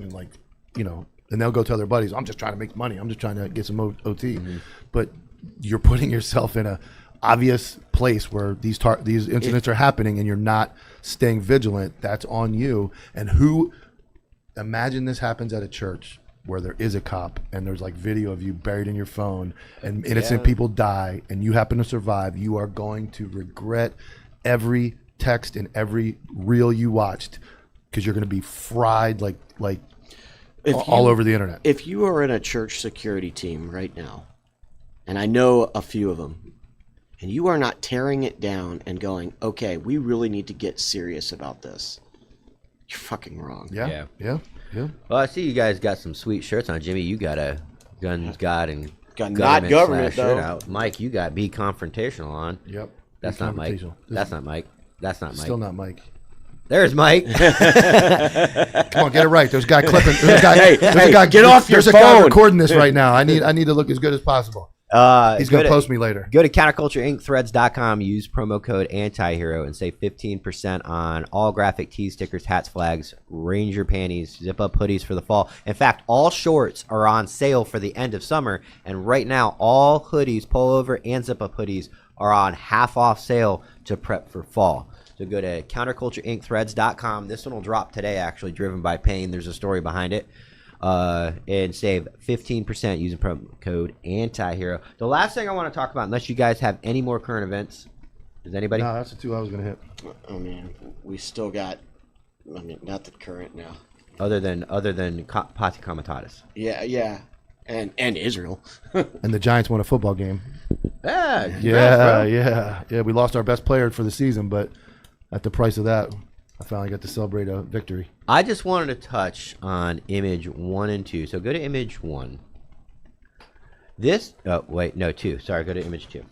And like, and they'll go tell their buddies, I'm just trying to make money. I'm just trying to get some OT. Mm-hmm. But you're putting yourself in a obvious place where these incidents are happening, and you're not staying vigilant. That's on you. And imagine this happens at a church where there is a cop and there's like video of you buried in your phone and innocent people die and you happen to survive. You are going to regret every text and every reel you watched, because you're going to be fried like all over the internet. If you are in a church security team right now, and I know a few of them, and you are not tearing it down and going, okay, we really need to get serious about this, you're fucking wrong. Yeah. Well, I see you guys got some sweet shirts on. Jimmy, you got a Guns, God, and Got not government, though. shirt out. Mike, you got Be Confrontational on. Yep. That's not Mike. That's not Mike. That's not Mike. Still not Mike. There's Mike. Come on, get it right. There's a guy clipping. There's a guy, get off your phone. There's a guy recording this right now. I need to look as good as possible. He's going to post me later. Go to countercultureinkthreads.com, use promo code antihero, and save 15% on all graphic tees, stickers, hats, flags, Ranger panties, zip-up hoodies for the fall. In fact, all shorts are on sale for the end of summer, and right now, all hoodies, pullover, and zip-up hoodies are on half off sale to prep for fall. So go to countercultureinkthreads.com. This one will drop today, actually, driven by pain. There's a story behind it. And save 15% using promo code ANTIHERO. The last thing I want to talk about, unless you guys have any more current events, does anybody? No, that's the 2 I was going to hit. I mean, we still got. I mean, not the current now. Other than Posse Comitatus. Yeah, and Israel. And the Giants won a football game. Yeah, Yeah. We lost our best player for the season, but at the price of that, I finally got to celebrate a victory. I just wanted to touch on image 1 and 2. So go to image 1. This, oh wait, no, 2. Sorry, go to image 2.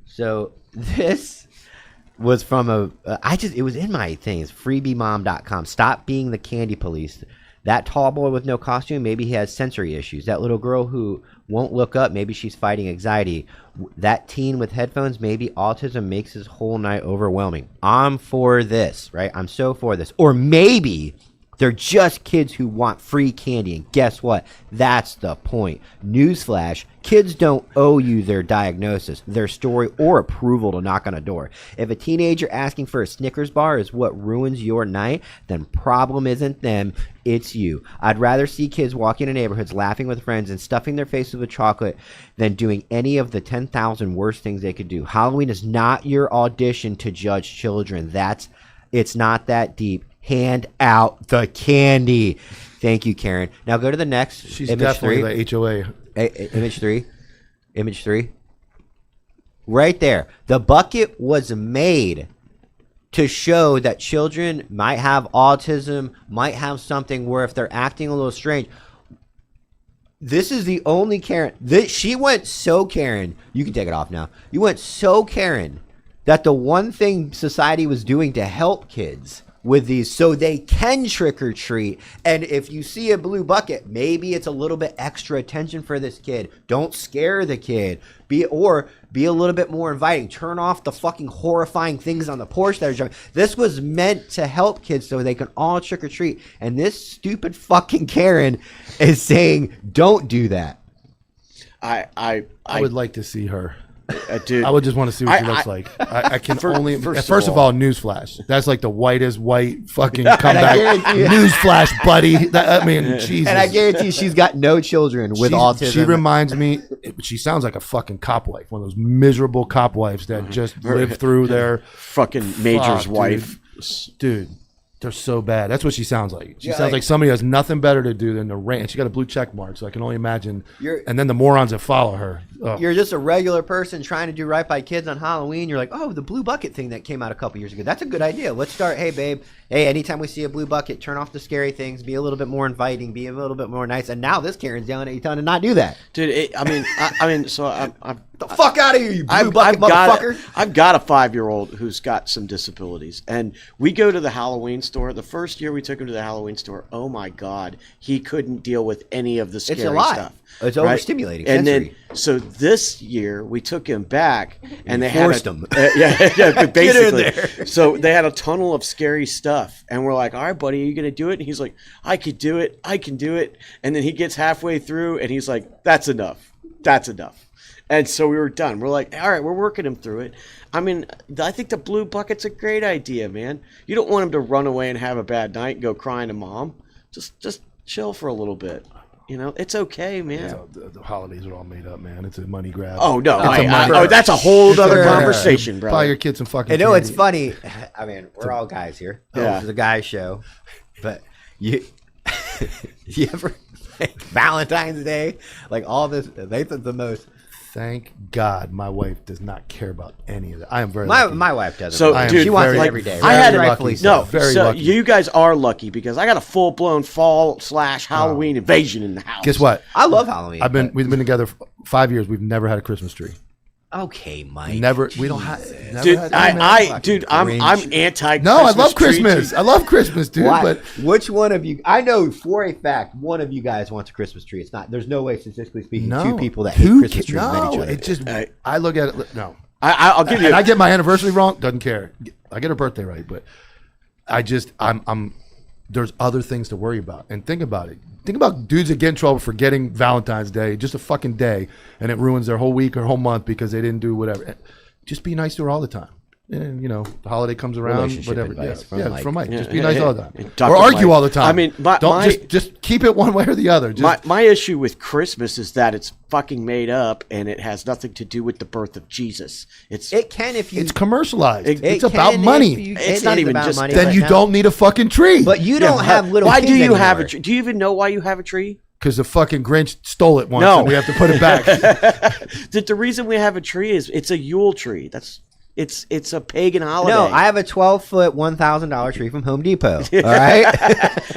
So this was from it was in my things, freebiemom.com. Stop being the candy police. That tall boy with no costume, maybe he has sensory issues. That little girl who won't look up, maybe she's fighting anxiety. That teen with headphones, maybe autism makes his whole night overwhelming. I'm for this, right? I'm so for this. Or maybe they're just kids who want free candy. And guess what? That's the point. Newsflash, kids don't owe you their diagnosis, their story, or approval to knock on a door. If a teenager asking for a Snickers bar is what ruins your night, then problem isn't them, it's you. I'd rather see kids walking in neighborhoods laughing with friends and stuffing their faces with chocolate than doing any of the 10,000 worst things they could do. Halloween is not your audition to judge children. It's not that deep. Hand out the candy. Thank you, Karen. Now go to the next. She's image definitely 3. the HOA. Image 3. Image 3. Right there. The bucket was made to show that children might have autism, might have something where if they're acting a little strange. This is the only Karen. She went so Karen. You can take it off now. You went so Karen that the one thing society was doing to help kids with these so they can trick or treat, and if you see a blue bucket, maybe it's a little bit extra attention for this kid. Don't scare the kid. Be a little bit more inviting. Turn off the fucking horrifying things on the porch that are jumping. This was meant to help kids so they can all trick or treat, and this stupid fucking Karen is saying don't do that. I would like to see her. Dude, I would just want to see what she looks like. I can only. First of all, newsflash. That's like the whitest white fucking comeback. Newsflash, buddy. I mean, Jesus. And I guarantee she's got no children with autism. She reminds me. She sounds like a fucking cop wife. One of those miserable cop wives that just live through their fucking major's wife. Dude, they're so bad. That's what she sounds like. She sounds like somebody who has nothing better to do than to rant. And she got a blue check mark, so I can only imagine. And then the morons that follow her. Ugh. You're just a regular person trying to do right by kids on Halloween. You're like, oh, the blue bucket thing that came out a couple years ago. That's a good idea. Let's start. Hey, babe. Hey, anytime we see a blue bucket, turn off the scary things. Be a little bit more inviting. Be a little bit more nice. And now this Karen's yelling at you, telling to not do that. Dude, so I'm the fuck out of here, you blue bucket motherfucker. I've got a 5-year-old who's got some disabilities, and we go to the Halloween store. The first year we took him to the Halloween store, oh my God, he couldn't deal with any of the scary stuff. It's overstimulating. And sensory. then, so this year we took him back, and they forced had him. Yeah, basically. Get in there. So they had a tunnel of scary stuff, and we're like, "All right, buddy, are you gonna do it?" And he's like, "I could do it. I can do it." And then he gets halfway through, and he's like, "That's enough. That's enough." And so we were done. We're like, all right, we're working him through it. I mean, I think the blue bucket's a great idea, man. You don't want him to run away and have a bad night and go crying to mom. Just chill for a little bit. You know, it's okay, man. Yeah, the holidays are all made up, man. It's a money grab. Oh, no. It's that's a whole other conversation, bro. Buy your kids some fucking I know candy. it's funny. I mean, we're all guys here. Yeah. This is a guy show. But you ever, like, Valentine's Day, like all this, they think the most. Thank God my wife does not care about any of that. I am very lucky. My wife doesn't. So, dude, she wants it very- every day. I had rightfully lucky. so. No, Very so lucky. you guys are lucky because I got a full-blown fall/Halloween invasion in the house. Guess what? I love Halloween. We've been together for 5 years. We've never had a Christmas tree. Okay, Mike. Never. We don't have. Never Dude, had, I'm Grinch. anti. No, I love Christmas. I love Christmas, dude. Why? But Which one of you? I know for a fact one of you guys wants a Christmas tree. It's not. There's no way, statistically speaking, no, two people that hate Christmas trees met no, each other. it just. I look at it. No, I'll give you. and I get my anniversary wrong. Doesn't care. I get her birthday right, but I'm there's other things to worry about. And think about it. Think about dudes that get in trouble for getting Valentine's Day, just a fucking day, and it ruins their whole week or whole month because they didn't do whatever. Just be nice to her all the time. And, the holiday comes around, Relationship whatever. advice from Mike. Yeah, Just be nice all the time. Dr. Or argue Mike. all the time. I mean, just keep it one way or the other. Just, my issue with Christmas is that it's fucking made up and it has nothing to do with the birth of Jesus. It can if you. it's commercialized. It It's can about if money. you- It's it not is even about just- money, Then but you no. don't need a fucking tree. But you don't have little. Why do kids you have a anymore. tree? Do you even know why you have a tree? Because the fucking Grinch stole it once No. and we have to put it back. The reason we have a tree is it's a Yule tree. It's a pagan holiday. No, I have a 12-foot, $1,000 tree from Home Depot. All right,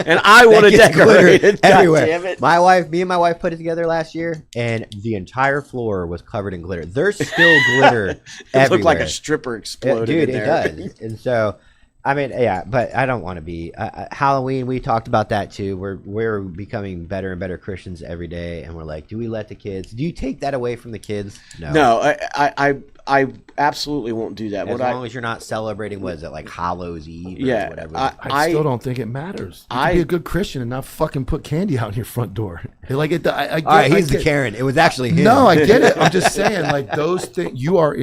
and I want to That gets decorate glitter it. God everywhere. damn it. Me and my wife put it together last year, and the entire floor was covered in glitter. There's still glitter It everywhere. looked like a stripper exploded. Dude, in it there. does. And so, I mean, yeah, but I don't want to be Halloween. We talked about that too. We're becoming better and better Christians every day, and we're like, do we let the kids? Do you take that away from the kids? No, I absolutely won't do that. As long as you're not celebrating, what is it, like Hallows Eve? Yeah, or whatever. I still don't think it matters. You can be a good Christian and not fucking put candy out in your front door. Like it. I get, All right, I he's the get- Karen. It was actually him. No, I get it. I'm just saying, like those things. You are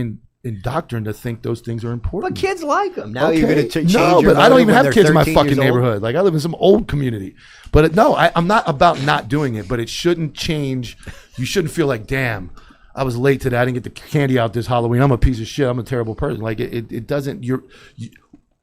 indoctrinated to think those things are important. But kids like them. Now Okay. you're going to change No, your but I don't motive even when have they're kids in my 13 fucking years old? neighborhood. Like I live in some old community. But I'm not about not doing it. But it shouldn't change. You shouldn't feel like, damn, I was late today. I didn't get the candy out this Halloween. I'm a piece of shit. I'm a terrible person. Like it doesn't.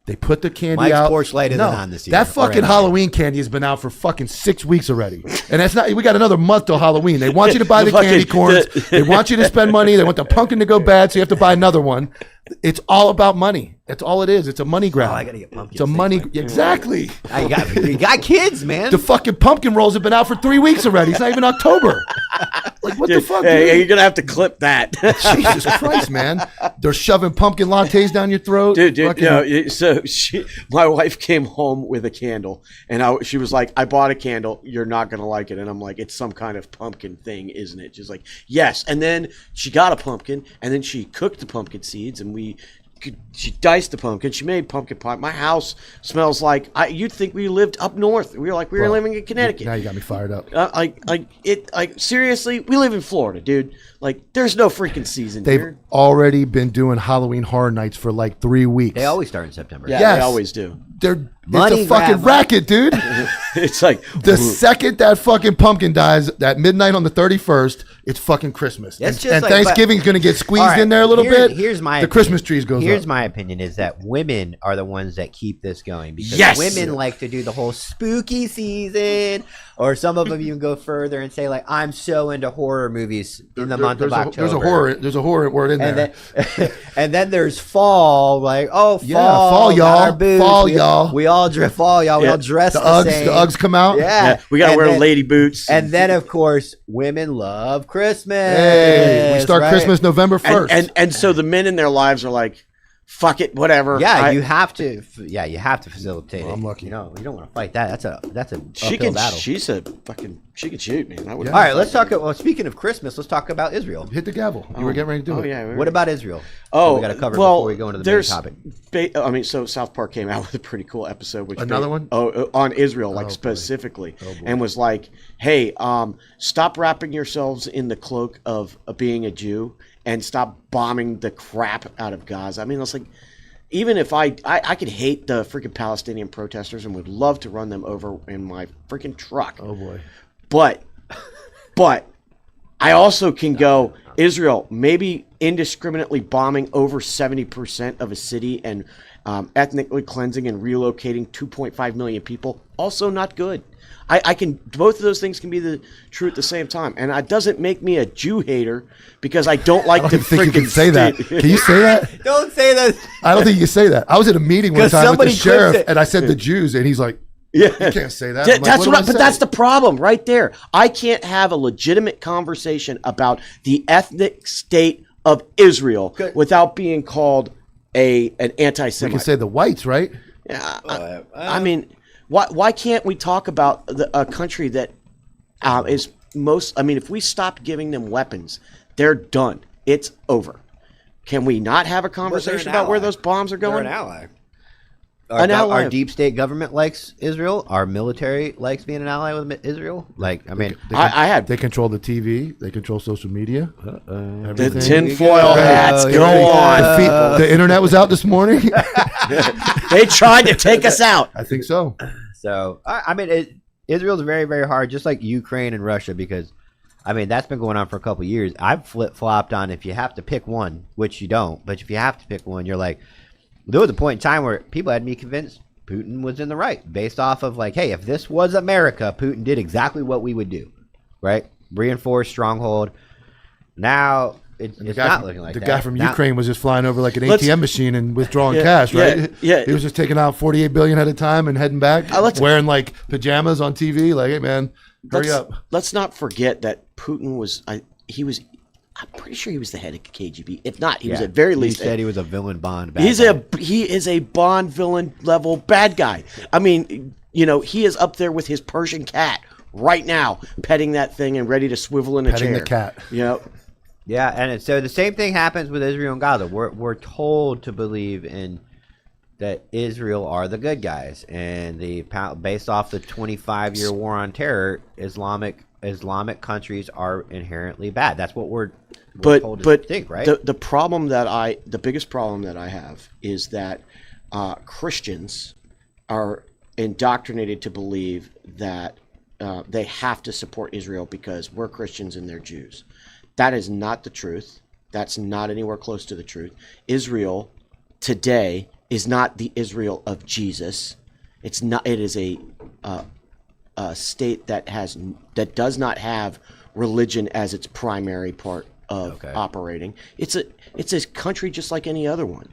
They put the candy Mike's out. porch light isn't on this year. That Or fucking anything. Halloween candy has been out for fucking 6 weeks already, and that's not. We got another month till Halloween. They want you to buy the candy corns. They want you to spend money. They want the pumpkin to go bad, so you have to buy another one. It's all about money. That's all it is. It's a money grab. Oh, I gotta get pumpkins. It's a money. Exactly. You got kids, man. The fucking pumpkin rolls have been out for 3 weeks already. It's not even October. Like what the fuck? Hey, dude? you're gonna have to clip that, Jesus Christ, man! They're shoving pumpkin lattes down your throat, dude. Fucking- So my wife came home with a candle, and she was like, "I bought a candle. You're not gonna like it." And I'm like, "It's some kind of pumpkin thing, isn't it?" She's like, "Yes." And then she got a pumpkin, and then she cooked the pumpkin seeds, and she diced the pumpkin. She made pumpkin pie. My house smells like you'd think we lived up north. We were living in Connecticut. Now you got me fired up. Seriously, we live in Florida, dude. Like, there's no freaking season They've here. already been doing Halloween Horror Nights for like 3 weeks. They always start in September. Yeah, Yes. they always do. Money It's a fucking grab. racket, dude. It's like The second that fucking pumpkin dies at midnight on the 31st, it's fucking Christmas. That's And, just and like- Thanksgiving's going to get squeezed All right, in there a little bit. Here's my The opinion. Christmas trees goes Here's up. my opinion is that women are the ones that keep this going because Yes! women like to do the whole spooky season, or some of them even go further and say like, I'm so into horror movies in the month of October. There's a horror word in And there. then, and then there's fall, like fall, fall, got y'all. our boots. Fall, y'all. We all fall, y'all. We Yeah. all dress the the Uggs, same. the Uggs come out. Yeah, we gotta And wear then- lady boots. And then, of course, women love Christmas. Hey, we start right? Christmas November 1st. and so the men in their lives are like, fuck it, whatever. Yeah, you have to. Yeah, you have to facilitate Well, it. I'm lucky. You know, you don't want to fight that. That's a She uphill can. battle. She's a fucking. She can shoot, man. I would. Yeah. All right, let's talk. Well, speaking of Christmas, let's talk about Israel. Hit the gavel. You were getting ready to do Oh it. yeah. What about Israel? Oh, we got to cover well, before we go into the main there's topic. So South Park came out with a pretty cool episode. Which Another one? on Israel, like boy. specifically, Oh, boy. and was like, "Hey, stop wrapping yourselves in the cloak of being a Jew, and stop bombing the crap out of Gaza." I mean, it's like, even if I could hate the freaking Palestinian protesters and would love to run them over in my freaking truck. Oh boy. But I also can go, Israel, maybe indiscriminately bombing over 70% of a city and ethnically cleansing and relocating 2.5 million people, also not good. I can, both of those things can be true at the same time. And it doesn't make me a Jew hater because I don't like I to don't think you freaking can say that. Can you say that? Don't say that. I don't think you can say that. I was at a meeting one 'Cause time with the somebody clips sheriff, it. and I said the Jews, and he's like, Yeah. "You can't say that." Yeah, I'm like, that's "What do what. I But say?" that's the problem right there. I can't have a legitimate conversation about the ethnic state of Israel without being called an You anti-Semite. can say the whites, right? Yeah, I mean, why can't we talk about a country that is most? I mean, if we stop giving them weapons, they're done. It's over. Can we not have a conversation about where ally. those bombs are They're going? an ally. Our deep state government likes Israel. Our military likes being an ally with Israel. Like, I mean, They control the TV. They control social media. The tinfoil hats go on. The internet was out this morning. They tried to take us out. I think so. so I mean, Israel's very, very hard, just like Ukraine and Russia, because I mean that's been going on for a couple of years. I've flip flopped on if you have to pick one, which you don't, but if you have to pick one, you're like. There was a point in time where people had me convinced Putin was in the right, based off of like, hey, if this was America, Putin did exactly what we would do, right? Reinforced stronghold. Now it's not looking like that. that. The guy from Ukraine was just flying over like an ATM machine and withdrawing cash, right? Yeah. He was just taking out 48 billion at a time and heading back, wearing like pajamas on TV. Like, hey man, hurry up. Let's not forget that Putin was. I'm pretty sure he was the head of KGB. If not, he was at very least. He said he was a villain Bond. Bad He is a Bond villain level bad guy. I mean, he is up there with his Persian cat right now, petting that thing and ready to swivel in a chair. Petting the cat. Yep. Yeah, and so the same thing happens with Israel and Gaza. We're told to believe in that Israel are the good guys, and based off the 25-year war on terror, Islamic countries are inherently bad. That's what we're told to think, right? The biggest problem that I have is that Christians are indoctrinated to believe that they have to support Israel because we're Christians and they're Jews. That is not the truth. That's not anywhere close to the truth. Israel today is not the Israel of Jesus. It's not. It is a state that does not have religion as its primary part of operating. It's a country just like any other one.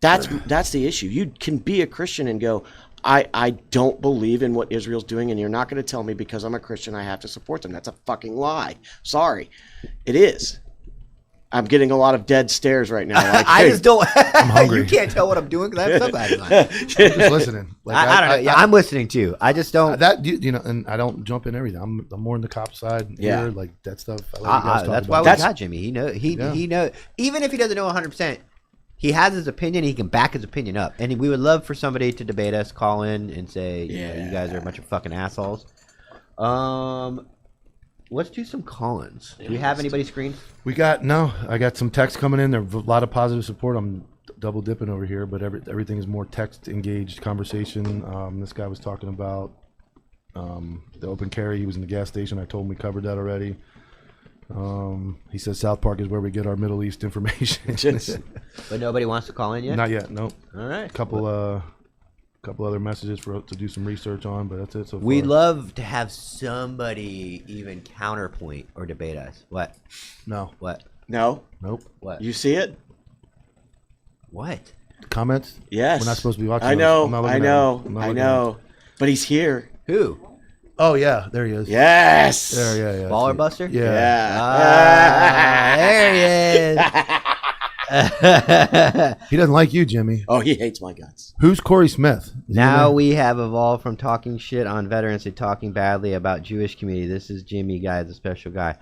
That's the issue. You can be a Christian and go, I don't believe in what Israel's doing, and you're not going to tell me because I'm a Christian I have to support them. That's a fucking lie. Sorry, it is. I'm getting a lot of dead stares right now. Like, I just don't. I'm hungry. You can't tell what I'm doing because I have somebody. I'm just listening. Like, I don't know. Yeah, I'm listening too. I just don't. And I don't jump in everything. I'm more on the cop side. Yeah, like that stuff. I let you guys that's talk why about. we got Jimmy. He knows. Even if he doesn't know 100%, he has his opinion. He can back his opinion up. And we would love for somebody to debate us, call in, and say, you guys are a bunch of fucking assholes. Let's do some call-ins. Do we have anybody screened? I got some text coming in. There's a lot of positive support. I'm double dipping over here, but everything is more text engaged conversation. This guy was talking about the open carry. He was in the gas station. I told him we covered that already. He says South Park is where we get our Middle East information. But nobody wants to call in yet? Not yet, no. All right. Couple other messages to do some research on, but that's it so far. We'd love to have somebody even counterpoint or debate us. What? No. What? No. Nope. What? You see it? What? Comments? Yes. We're not supposed to be watching I know. those. I know. But he's here. Who? Oh yeah, there he is. Yes. There, yeah. Baller Buster? Yeah. There he is. He doesn't like you, Jimmy. Oh, he hates my guts. Who's Corey Smith? Now we have evolved from talking shit on veterans to talking badly about Jewish community. This is Jimmy, guy, the special guy.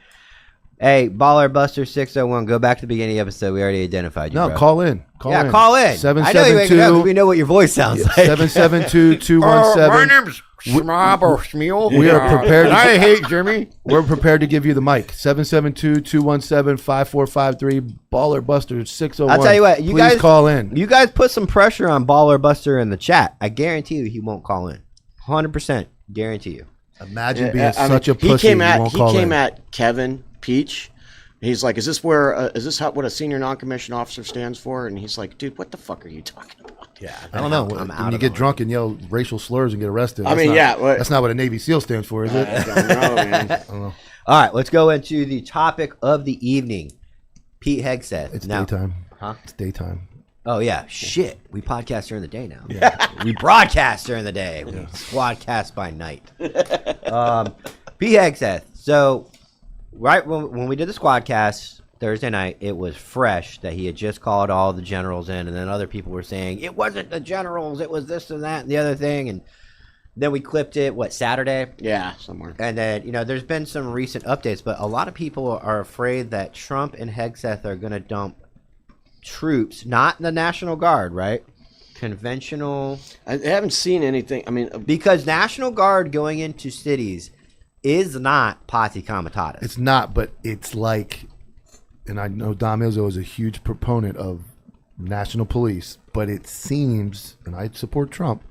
Hey, Baller Buster 601, go back to the beginning of the episode. We already identified you. No, bro. call in. Call in. Call in. 772. We know what your voice sounds like. 772-217. My name's Schmabel. We are prepared. I hate Jimmy. We're prepared to give you the mic. 772-217-5453. Baller Buster 601. I'll tell you what. Please guys call in. You guys put some pressure on Baller Buster in the chat. I guarantee you he won't call in. 100% guarantee you. Imagine being such a pussy. He came at Kevin Peach. He's like, is this what a senior non-commissioned officer stands for? And he's like, dude, what the fuck are you talking about? Yeah, I don't know. When you get drunk and yell racial slurs and get arrested. That's not what a Navy SEAL stands for, is it? I don't know, man. I don't know. All right, let's go into the topic of the evening. Pete Hegseth. It's daytime. Huh? It's daytime. Oh, yeah. Shit. We podcast during the day now. Yeah. We broadcast during the day. We squadcast by night. Pete Hegseth. So, right when we did the squadcast Thursday night, it was fresh that he had just called all the generals in, and then other people were saying, it wasn't the generals, it was this and that and the other thing. And then we clipped it, Saturday? Yeah, somewhere. And then, there's been some recent updates, but a lot of people are afraid that Trump and Hegseth are going to dump troops, not the National Guard, right? conventional. I haven't seen anything. I mean, Because National Guard going into cities is not Posse Comitatus. It's not, but it's like, and I know Dom Izzo is a huge proponent of national police, but it seems, and I support Trump,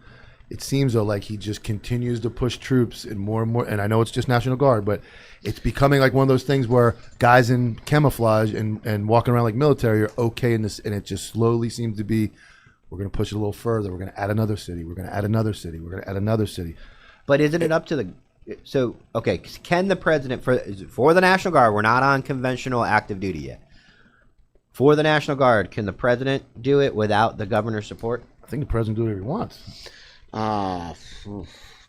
it seems though like he just continues to push troops and more, and I know it's just National Guard, but it's becoming like one of those things where guys in camouflage and walking around like military are okay in this, and it just slowly seems to be, we're going to push it a little further, we're going to add another city, we're going to add another city, we're going to add another city. But isn't it up to the... So, okay, can the president, for the National Guard, we're not on conventional active duty yet. For the National Guard, can the president do it without the governor's support? I think the president do whatever he wants.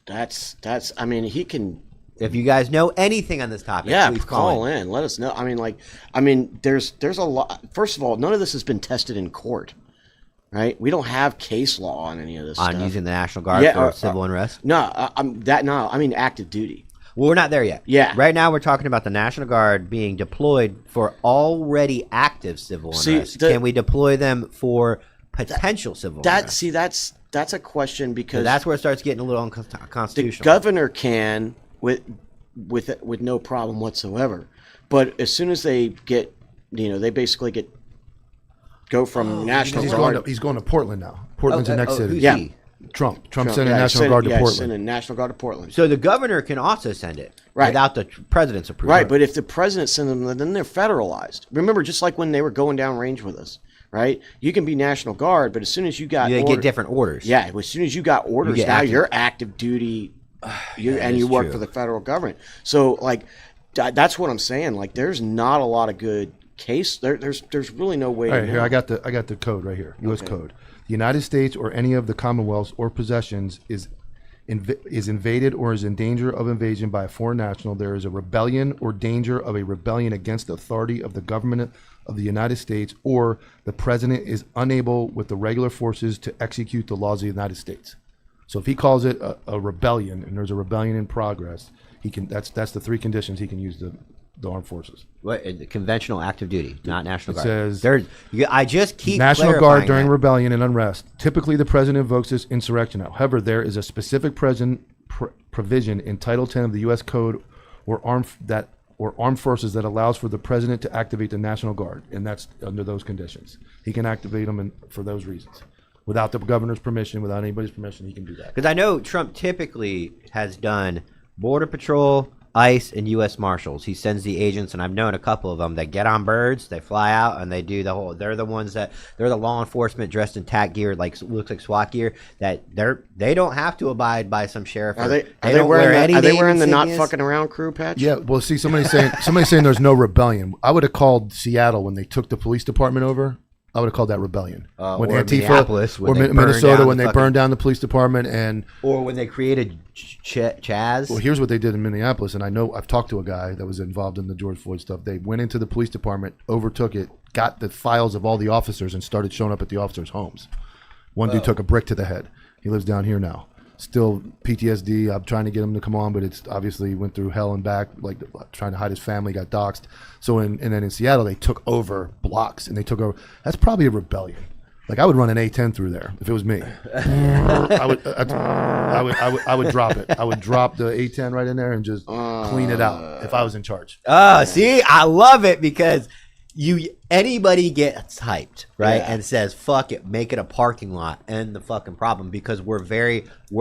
that's. I mean, he can. If you guys know anything on this topic, Yeah, please call in. Let us know. I mean, there's a lot. First of all, none of this has been tested in court, right? We don't have case law on any of this on stuff. using the National Guard for civil unrest. No, I mean active duty. Well, we're not there yet. Yeah. Right now, we're talking about the National Guard being deployed for already active civil unrest. Can we deploy them for potential civil unrest? That's a question because That's where it starts getting a little unconstitutional. the governor can with no problem whatsoever, but as soon as they get, they basically go from National Guard. He's going to Portland now. Portland's the next city. who's Yeah. he? Trump sending National Guard to Portland. Sending National Guard to Portland. So the governor can also send it Right. without the president's approval. Right, but if the president sends them, then they're federalized. Remember, just like when they were going down range with us, right? You can be National Guard, but as soon as you got You get different orders. Yeah, as soon as you got orders, get now active. you're active duty, and you is work true. for the federal government. So, like, that's what I'm saying. Like, there's not a lot of good case. There's really no way. All right, to here know. I got the code right here. U.S. code. The United States or any of the Commonwealths or possessions is invaded or is in danger of invasion by a foreign national. There is a rebellion or danger of a rebellion against the authority of the government of the United States, or the president is unable with the regular forces to execute the laws of the United States. So if he calls it a rebellion and there's a rebellion in progress, he can. That's the three conditions he can use the armed forces. What, conventional active duty, not National Guard. says I just keep National Guard clarifying during that. rebellion and unrest. Typically, the president invokes this insurrection. However, there is a specific provision in Title 10 of the U.S. Code or armed forces that allows for the president to activate the National Guard, and that's under those conditions. He can activate them for those reasons. Without the governor's permission, without anybody's permission, he can do that. Because I know Trump typically has done Border Patrol, ICE, and U.S. Marshals. He sends the agents, and I've known a couple of them that get on birds, they fly out, and they do the whole. They're the ones they're the law enforcement dressed in TAC gear, like looks like SWAT gear. That they don't have to abide by some sheriff. Are they don't wear any Are they name wearing the not insignias. fucking around crew patch? Yeah, well, see, somebody's saying there's no rebellion. I would have called Seattle when they took the police department over. I would have called that rebellion. Or Minneapolis when they burned Minnesota down when the they fucking- burned down the police department, and Or when they created Chaz. well, here's what they did in Minneapolis, and I know I've talked to a guy that was involved in the George Floyd stuff. They went into the police department, overtook it, got the files of all the officers, and started showing up at the officers' homes. One dude took a brick to the head. He lives down here now. Still PTSD. I'm trying to get him to come on, but it's obviously went through hell and back, like trying to hide his family, got doxxed. So and then in Seattle, they took over blocks, and they took over. That's probably a rebellion. Like I would run an A10 through there if it was me. I would drop it. I would drop the A10 right in there and just clean it out if I was in charge. Oh, see, I love it because anybody gets hyped, right? Yeah. And says, fuck it, make it a parking lot, end the fucking problem, because we're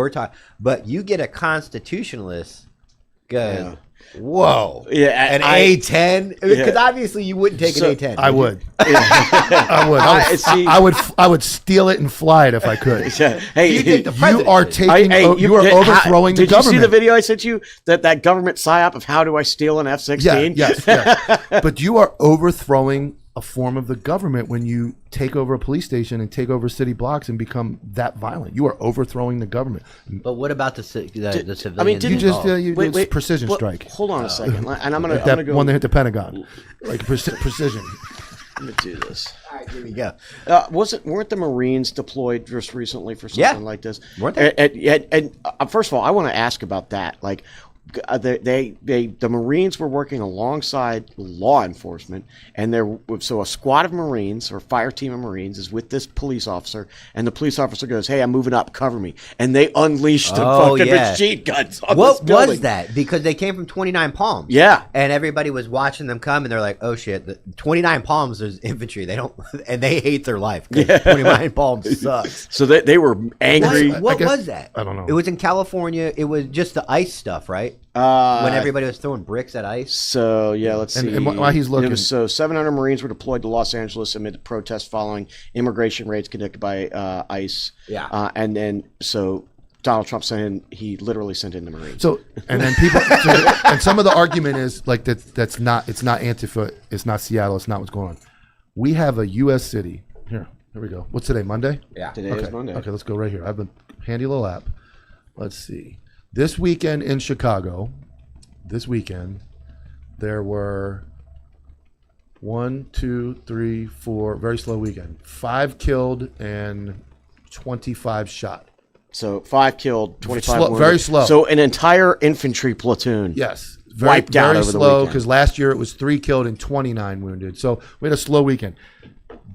talking. But you get a constitutionalist going, whoa. Yeah, An A10? Because obviously you wouldn't take an A10. I would. I would. I would steal it and fly it if I could. Hey, You think the You president are should. taking. You are overthrowing the Did you government. see the video I sent you? That government psyop of how do I steal an F-16? Yes. But you are overthrowing a form of the government when you take over a police station and take over city blocks and become that violent. You are overthrowing the government. But what about the civilians? I mean, You just Wait, it's precision well, strike. Hold on a second, and I'm Like gonna that go. one that hit the Pentagon, like precision. I'm gonna do this. All right, here we go. Weren't the Marines deployed just recently for something like this? Weren't they? And first of all, I want to ask about that. Like, the Marines were working alongside law enforcement, and so a squad of Marines or fire team of Marines is with this police officer, and the police officer goes, "Hey, I'm moving up, cover me," and they unleashed the fucking machine guns on this What building. was that? Because they came from 29 Palms. Yeah. And everybody was watching them come, and they're like, "Oh shit, the 29 Palms is infantry. They don't, and they hate their life. 'Cause 29 Palms sucks." So they were angry. What was that? I don't know. It was in California. It was just the ice stuff, right? When everybody was throwing bricks at ice. So yeah, let's see. And while he's looking, so 700 Marines were deployed to Los Angeles amid the protests following immigration raids conducted by ICE. Yeah. And then so Donald Trump he literally sent in the Marines. So and then people and some of the argument is like it's not Antifa, it's not Seattle, it's not what's going on. We have a U.S. city here. Here we go. What's today? Monday? Yeah. Today is Monday. Okay, let's go right here. I have a handy little app. Let's see. This weekend in Chicago, there were 1, 2, 3, 4, very slow weekend. 5 killed and 25 shot. So 5 killed, 25 Slow, wounded. very slow. So an entire infantry platoon. Yes. Wiped out very over the slow weekend. because last year it was 3 killed and 29 wounded. So we had a slow weekend.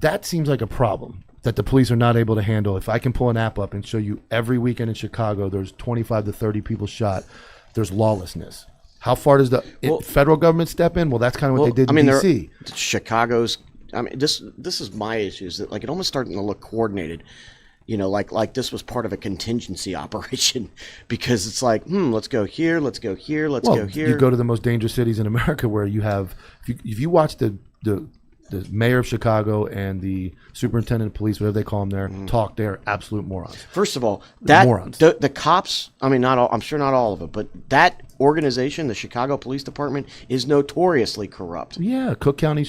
That seems like a problem that the police are not able to handle. If I can pull an app up and show you every weekend in Chicago, there's 25 to 30 people shot. There's lawlessness. How far does the federal government step in? Well, that's kind of what they did in D.C. Chicago's. I mean, this is my issue. Is that like it almost starting to look coordinated. You know, like this was part of a contingency operation, because it's like, let's go here, let's go here, let's go here. You go to the most dangerous cities in America where you have, if you watch the mayor of Chicago and the superintendent of police, whatever they call them there, talk, they're absolute morons. First of all, morons. The cops, I mean, not all, I'm sure not all of it, but that organization, the Chicago Police Department, is notoriously corrupt. Yeah, Cook County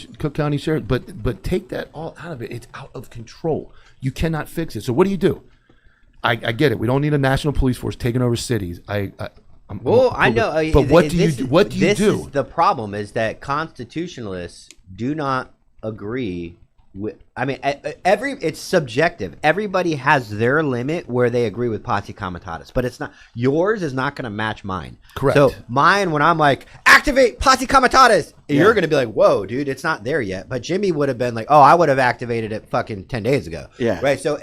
Sheriff, but take that all out of it. It's out of control. You cannot fix it. So what do? I get it. We don't need a national police force taking over cities. I know. But what do you do? This is the problem, is that constitutionalists do not agree with. I mean, it's subjective. Everybody has their limit where they agree with Posse Comitatus, but it's not yours is not going to match mine. Correct. So mine, when I'm like, activate Posse Comitatus, you're going to be like, whoa, dude, it's not there yet. But Jimmy would have been like, oh, I would have activated it fucking 10 days ago. Yeah. Right. So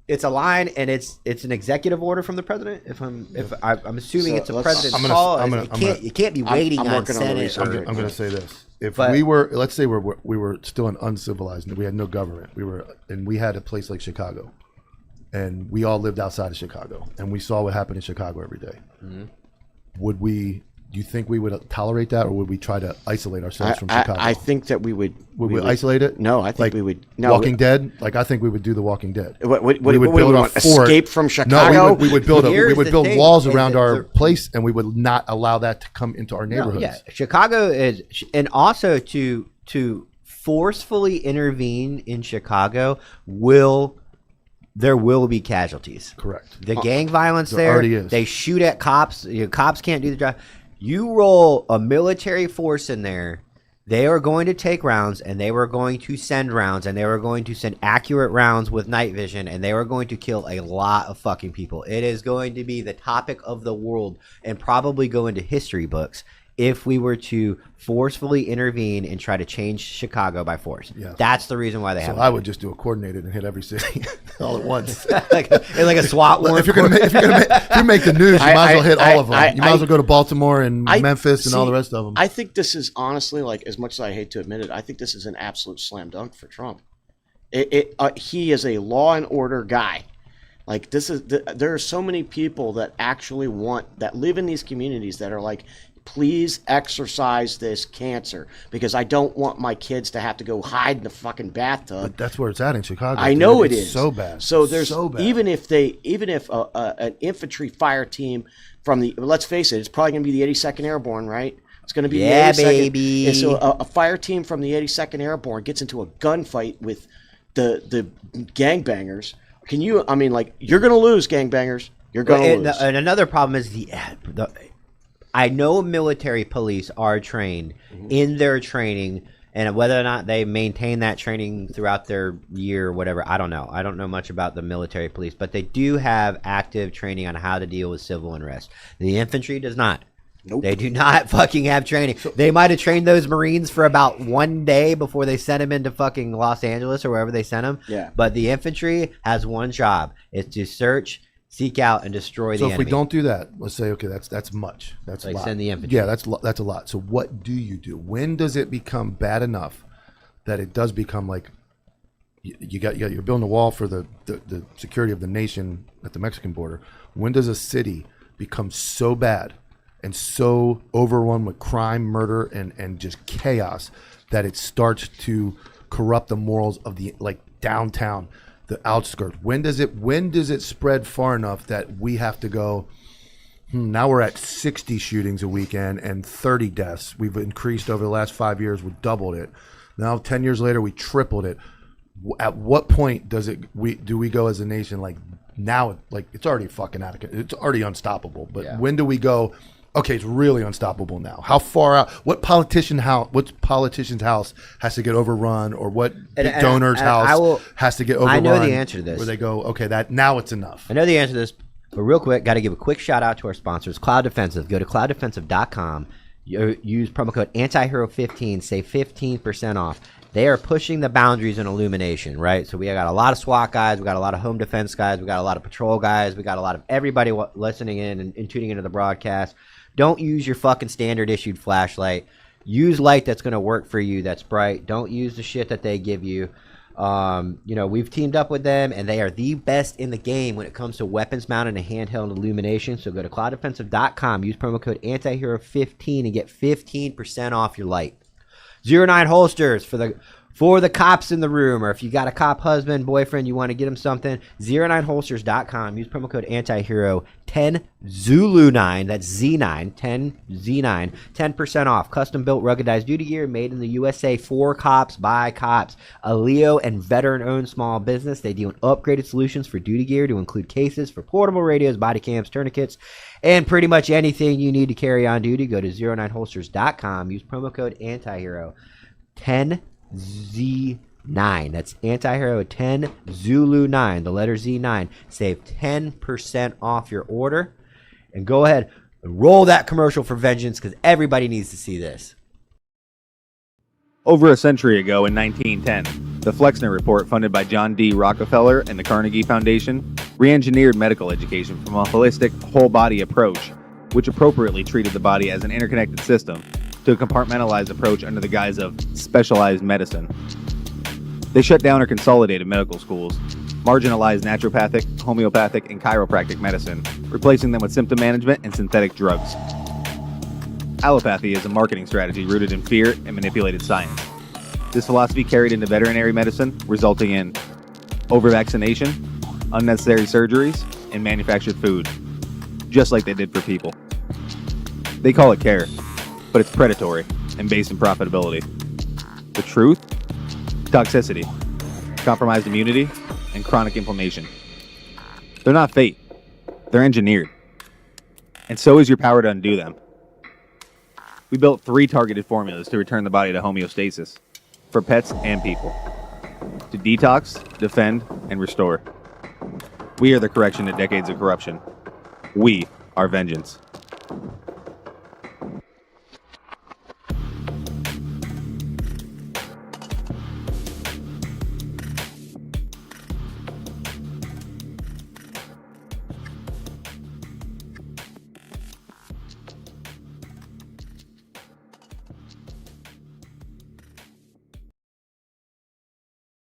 it's a line, and it's an executive order from the president. I'm assuming it's a president's call. You can't be waiting on Senate. I'm going to say this: if we were, let's say we were still an uncivilized, we had no government, we had a place like Chicago, and we all lived outside of Chicago, and we saw what happened in Chicago every day. Would we? Do you think we would tolerate that, or would we try to isolate ourselves from Chicago? I think that we would. Would we isolate it? No, I think we would. No, Walking Dead? Like, I think we would do The Walking Dead. What we would build a fort. Escape from Chicago? No, we would build walls around our the place, and we would not allow that to come into our neighborhoods. Yeah, Chicago is, and also to forcefully intervene in Chicago there will be casualties. Correct. The gang violence there there, already is. They shoot at cops. Cops can't do the job. You roll a military force in there, they are going to take rounds, and they were going to send rounds, and they were going to send accurate rounds with night vision, and they were going to kill a lot of fucking people. It is going to be the topic of the world and probably go into history books if we were to forcefully intervene and try to change Chicago by force. Yeah. That's the reason why they have I would just do a coordinated and hit every city all at once. like a SWAT war. If you're gonna make the news, you might as well hit all of them. You might as well go to Baltimore and Memphis and all the rest of them. I think this is honestly, like, as much as I hate to admit it, I think this is an absolute slam dunk for Trump. He is a law and order guy. Like, there are so many people that actually that live in these communities that are like, please exorcise this cancer, because I don't want my kids to have to go hide in the fucking bathtub. But that's where it's at in Chicago. I know it it's is so bad. So there's so bad. even if an infantry fire team from let's face it, it's probably going to be the 82nd Airborne, right? It's going to be the 82nd. Baby. And so a fire team from the 82nd Airborne gets into a gunfight with the gangbangers. I mean, like, you're going to lose, gangbangers. You're going to lose. And another problem is I know military police are trained in their training, and whether or not they maintain that training throughout their year or whatever, I don't know. I don't know much about the military police, but they do have active training on how to deal with civil unrest. The infantry does not. Nope. They do not fucking have training. They might have trained those Marines for about 1 day before they sent them into fucking Los Angeles or wherever they sent them. Yeah. But the infantry has one job. It's to search, seek out, and destroy the So if enemy. we don't do that, let's say, okay, that's much. That's Like a lot. send the infantry. Yeah, that's a lot. So what do you do? When does it become bad enough that it does become like you're building a wall for the security of the nation at the Mexican border? When does a city become so bad and so overrun with crime, murder, and just chaos that it starts to corrupt the morals of the downtown, the outskirts? When does it spread far enough that we have to go, now we're at 60 shootings a weekend and 30 deaths. We've increased over the last 5 years. We doubled it. Now 10 years later, we tripled it. At what point do we go as a nation like now? Like it's already fucking out of, it's already unstoppable. But when do we go? Okay, it's really unstoppable now. How far out? What politician's house has to get overrun, or what donor's house has to get overrun? I know the answer to this. Where they go, okay, that now it's enough. I know the answer to this, but real quick, got to give a quick shout out to our sponsors, Cloud Defensive. Go to clouddefensive.com. Use promo code ANTIHERO15. Save 15% off. They are pushing the boundaries in illumination, right? So we got a lot of SWAT guys, we got a lot of home defense guys, we got a lot of patrol guys, we got a lot of everybody listening in and tuning into the broadcast. Don't use your fucking standard issued flashlight. Use light that's going to work for you, that's bright. Don't use the shit that they give you. We've teamed up with them, and they are the best in the game when it comes to weapons mounted and handheld illumination. So go to clouddefensive.com, use promo code ANTIHERO15 and get 15% off your light. 09 holsters for the cops in the room, or if you got a cop husband, boyfriend, you want to get him something, 09holsters.com. Use promo code ANTIHERO 10 Zulu 9. That's Z9, 10 Z9, 10% off. Custom built, ruggedized duty gear made in the USA for cops by cops. A Leo and veteran-owned small business. They deal in upgraded solutions for duty gear to include cases for portable radios, body cams, tourniquets, and pretty much anything you need to carry on duty. Go to 09holsters.com. Use promo code ANTIHERO 10 Z9. That's Antihero 10 Zulu 9, the letter Z9. Save 10% off your order. And go ahead and roll that commercial for vengeance, because everybody needs to see this. Over a century ago in 1910, the Flexner Report, funded by John D. Rockefeller and the Carnegie Foundation, re-engineered medical education from a holistic, whole-body approach, which appropriately treated the body as an interconnected system, to a compartmentalized approach under the guise of specialized medicine. They shut down or consolidated medical schools, marginalized naturopathic, homeopathic, and chiropractic medicine, replacing them with symptom management and synthetic drugs. Allopathy is a marketing strategy rooted in fear and manipulated science. This philosophy carried into veterinary medicine, resulting in over-vaccination, unnecessary surgeries, and manufactured food, just like they did for people. They call it care, but it's predatory and based in profitability. The truth? Toxicity, compromised immunity, and chronic inflammation. They're not fate. They're engineered. And so is your power to undo them. We built 3 targeted formulas to return the body to homeostasis, for pets and people. To detox, defend, and restore. We are the correction to decades of corruption. We are vengeance.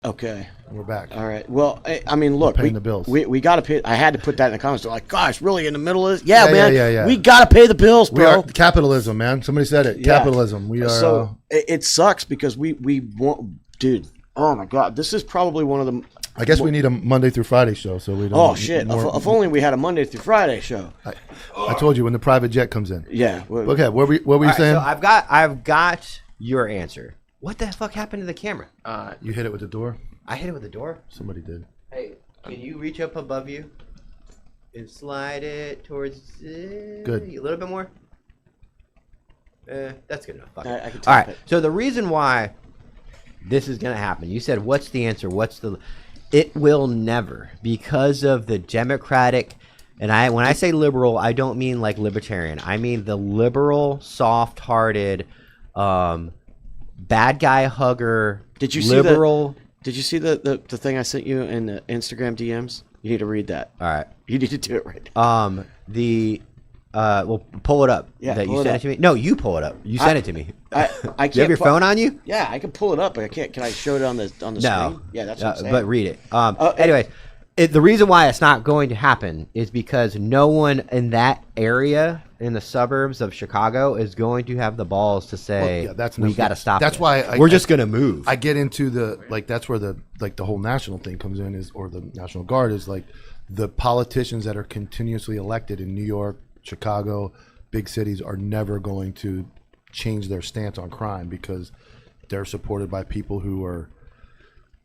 Okay. We're back. All right. Well, I mean, look, Paying the bills. We got to pay. I had to put that in the comments. They're like, gosh, really in the middle of this? Yeah, Yeah, man. yeah. We got to pay the bills, We bro. are capitalism, man. Somebody said it. Yeah. Capitalism. We are. So it sucks because we want, dude. Oh my God, this is probably one of the. I guess we need a Monday through Friday show, so we don't. Oh shit! If only we had a Monday through Friday show. I told you when the private jet comes in. Yeah. Okay, what were you All saying? right, so I've got your answer. What the fuck happened to the camera? You hit it with the door. I hit it with the door. Somebody did. Hey, can you reach up above you and slide it towards Good. a little bit more? That's good enough. Fuck it. I can All tap right. it. So the reason why this is going to happen, you said, what's the answer? It will never, because of the democratic And when I say liberal, I don't mean like libertarian. I mean the liberal, soft-hearted, bad guy hugger. Did you liberal? Did you see the thing I sent you in the Instagram DMs? You need to read that. All right. You need to do it right now. Well, pull it up. Yeah, that pull you it sent up. it to me. No, you pull it up. You sent it to me. I can't. Do you have your phone on you? Yeah, I can pull it up, but I can't. Can I show it on the No. screen? Yeah, that's what I'm saying. But read it. Anyways, the reason why it's not going to happen is because no one in that area, in the suburbs of Chicago, is going to have the balls to say, we got to stop That's this. why we're just going to move. I get into that's where the whole national thing comes in, or the National Guard is like the politicians that are continuously elected in New York, Chicago, big cities are never going to change their stance on crime because they're supported by people who are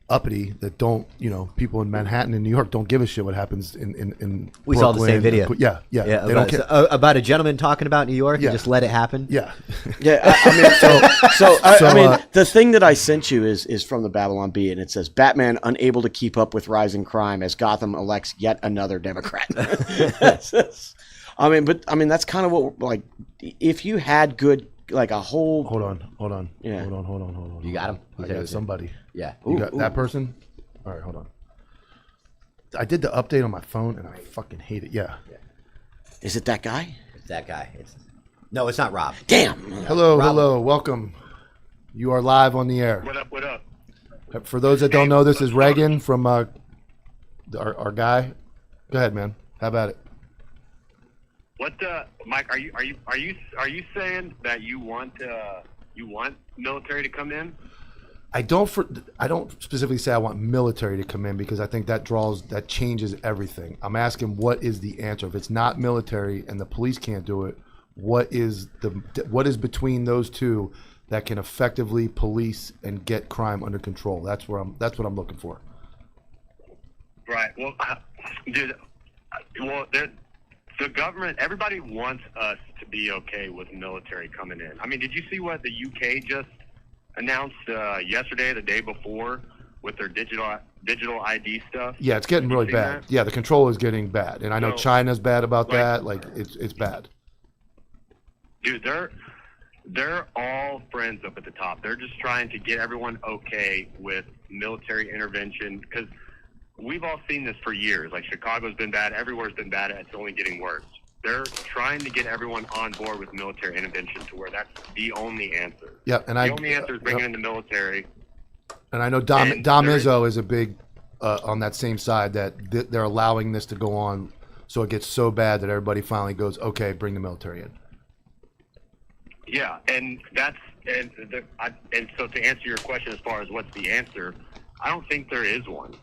uppity, that don't, people in Manhattan and New York don't give a shit what happens in We saw the same video. Yeah. They about, don't care. about a gentleman talking about New York and just let it happen. Yeah. Yeah, I mean, the thing that I sent you is from the Babylon Bee, and it says Batman unable to keep up with rising crime as Gotham elects yet another Democrat. I mean, that's kind of what, like, if you had good, like a whole. Hold on. Yeah. Hold on. You got him? I got somebody. Yeah. You got that person? All right, hold on. I did the update on my phone and I fucking hate it. Yeah. Is it that guy? It's that guy. No, it's not Rob. Damn. Hello. Welcome. You are live on the air. What up? For those that don't know, this is Reagan from our guy. Go ahead, man. How about it? What, Mike? Are you saying that you want military to come in? I don't specifically say I want military to come in because I think that changes everything. I'm asking what is the answer. If it's not military and the police can't do it, what is between those two that can effectively police and get crime under control? That's what I'm looking for. Right. Well, dude. Well, the government, everybody wants us to be okay with military coming in. I mean, did you see what the UK just announced yesterday, the day before, with their digital ID stuff? Yeah, it's getting really bad. That? Yeah, the control is getting bad, and I know China's bad about that. Like, it's bad. Dude, they're all friends up at the top. They're just trying to get everyone okay with military intervention because we've all seen this for years. Like, Chicago's been bad. Everywhere's been bad. It's only getting worse. They're trying to get everyone on board with military intervention to where that's the only answer. Yeah, and the only answer is bringing in the military. And I know Dom Izzo is a big on that same side that they're allowing this to go on, so it gets so bad that everybody finally goes, okay, bring the military in. Yeah, and so to answer your question as far as what's the answer, I don't think there is one.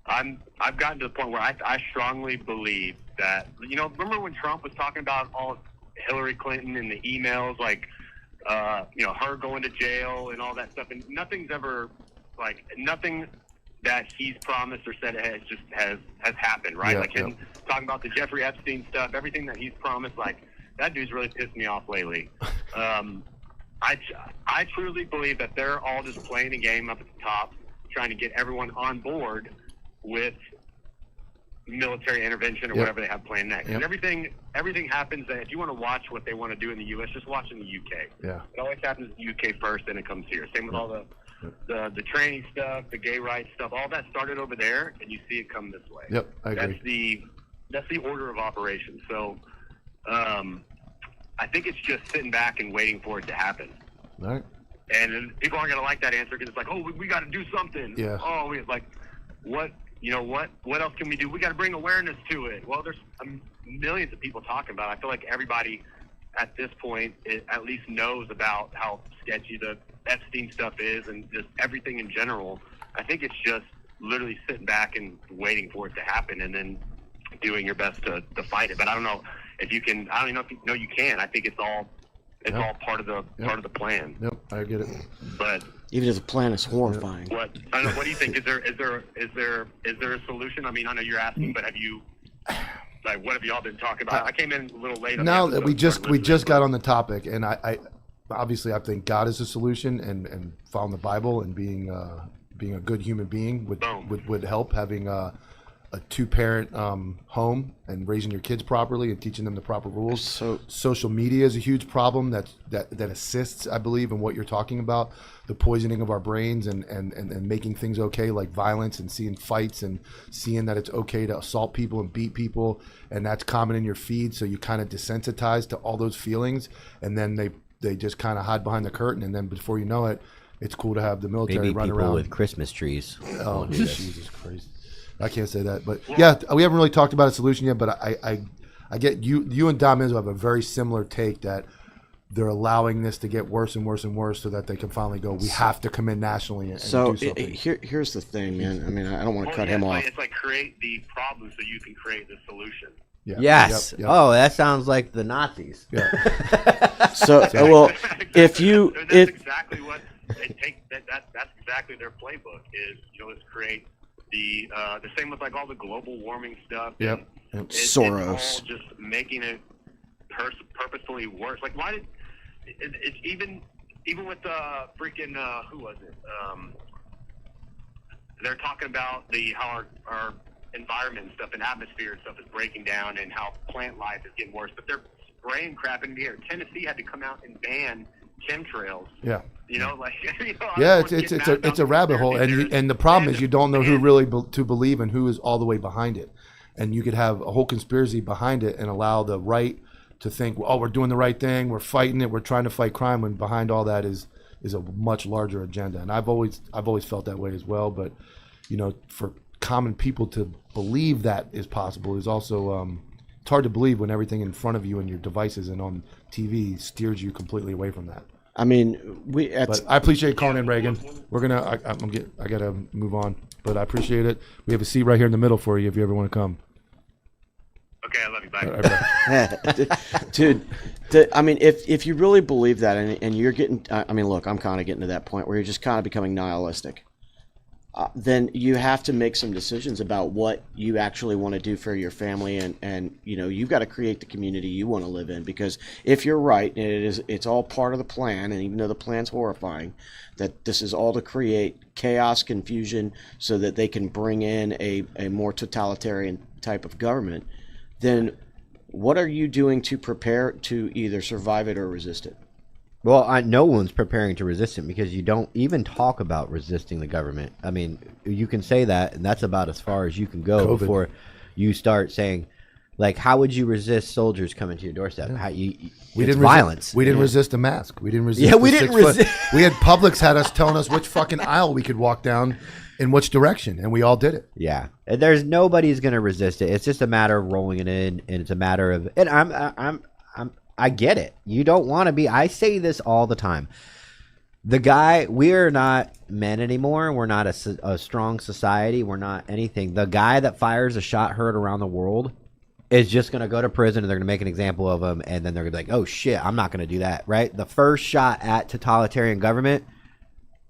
I've gotten to the point where I strongly believe that, remember when Trump was talking about all Hillary Clinton and the emails, like, her going to jail and all that stuff, and nothing that he's promised or said has happened, right? Yeah, him talking about the Jeffrey Epstein stuff, everything that he's promised, like, that dude's really pissed me off lately. I truly believe that they're all just playing a game up at the top, trying to get everyone on board with military intervention or whatever they have planned next. And everything happens that if you want to watch what they want to do in the U.S., just watch in the UK. Yeah. It always happens in the UK first, then it comes here. Same with all the training stuff, the gay rights stuff, all that started over there, and you see it come this way. Yep, I agree. That's the order of operations. So I think it's just sitting back and waiting for it to happen. All right. And people aren't going to like that answer because it's like, oh, we got to do something. Yeah. Oh, what else can we do? We got to bring awareness to it. Well, there's millions of people talking about it. I feel like everybody at this point at least knows about how sketchy the Epstein stuff is and just everything in general. I think it's just literally sitting back and waiting for it to happen and then doing your best to fight it. But I don't know if you can. I don't even know if you know you can. I think it's all part of the plan. Yep, I get it. But even if the plan is horrifying. I don't know, what do you think? Is there a solution? I mean, I know you're asking, but have you, like, what have y'all been talking about? I came in a little late. Now that we just got on the topic, and I obviously I think God is the solution, and following the Bible and being a good human being would help. Having a two-parent home and raising your kids properly and teaching them the proper rules. So Social media is a huge problem that assists, I believe, in what you're talking about, the poisoning of our brains and making things okay, like violence and seeing fights and seeing that it's okay to assault people and beat people, and that's common in your feed, so you kind of desensitize to all those feelings, and then they just kind of hide behind the curtain, and then before you know it, it's cool to have the military Maybe run people around with Christmas trees. Oh, Jesus Christ. I can't say that. But yeah, we haven't really talked about a solution yet, but I get you and Dom Izzo have a very similar take that they're allowing this to get worse and worse and worse so that they can finally go, we have to come in nationally and do something. Here's the thing, man. I mean, I don't want to cut him off. It's like create the problem so you can create the solution. Yeah. Yes. Yep. Oh, that sounds like the Nazis. Yeah. So, well, if you that's exactly what they take. That's exactly their playbook is. Let's create the same with like all the global warming stuff. Yep. It's Soros all just making it purposefully worse. Like why did it's even with freaking who was it? They're talking about how our environment and stuff and atmosphere and stuff is breaking down and how plant life is getting worse. But they're spraying crap in the air. Tennessee had to come out and ban chemtrails. Yeah. Yeah, it's a rabbit hole, and the problem is you don't know who really to believe and who is all the way behind it, and you could have a whole conspiracy behind it and allow the right to think, oh, we're doing the right thing, we're fighting it, we're trying to fight crime, when behind all that is a much larger agenda, and I've always felt that way as well. But for common people to believe that is possible is also it's hard to believe when everything in front of you and your devices and on TV steers you completely away from that. I mean, But I appreciate you calling in, Reagan. We're gonna. I gotta move on, but I appreciate it. We have a seat right here in the middle for you if you ever want to come. Okay, I love you. Bye. Dude, I mean, if you really believe that, and you're getting, I mean, look, I'm kind of getting to that point where you're just kind of becoming nihilistic. Then you have to make some decisions about what you actually want to do for your family, and you've got to create the community you want to live in. Because if you're right, and it's all part of the plan, and even though the plan's horrifying, that this is all to create chaos, confusion, so that they can bring in a more totalitarian type of government, then what are you doing to prepare to either survive it or resist it? Well, no one's preparing to resist it because you don't even talk about resisting the government. I mean, you can say that, and that's about as far as you can go before you start saying, like, how would you resist soldiers coming to your doorstep? Yeah. We didn't violence. We didn't resist a mask. We didn't resist. Yeah, we didn't resist. We had Publix had us telling us which fucking aisle we could walk down in which direction, and we all did it. Yeah, and there's nobody's going to resist it. It's just a matter of rolling it in, and it's a matter of, and I get it. You don't want to be. I say this all the time. We're not men anymore. We're not a strong society. We're not anything. The guy that fires a shot heard around the world is just going to go to prison, and they're going to make an example of him, and then they're going to be like, oh, shit, I'm not going to do that, right? The first shot at totalitarian government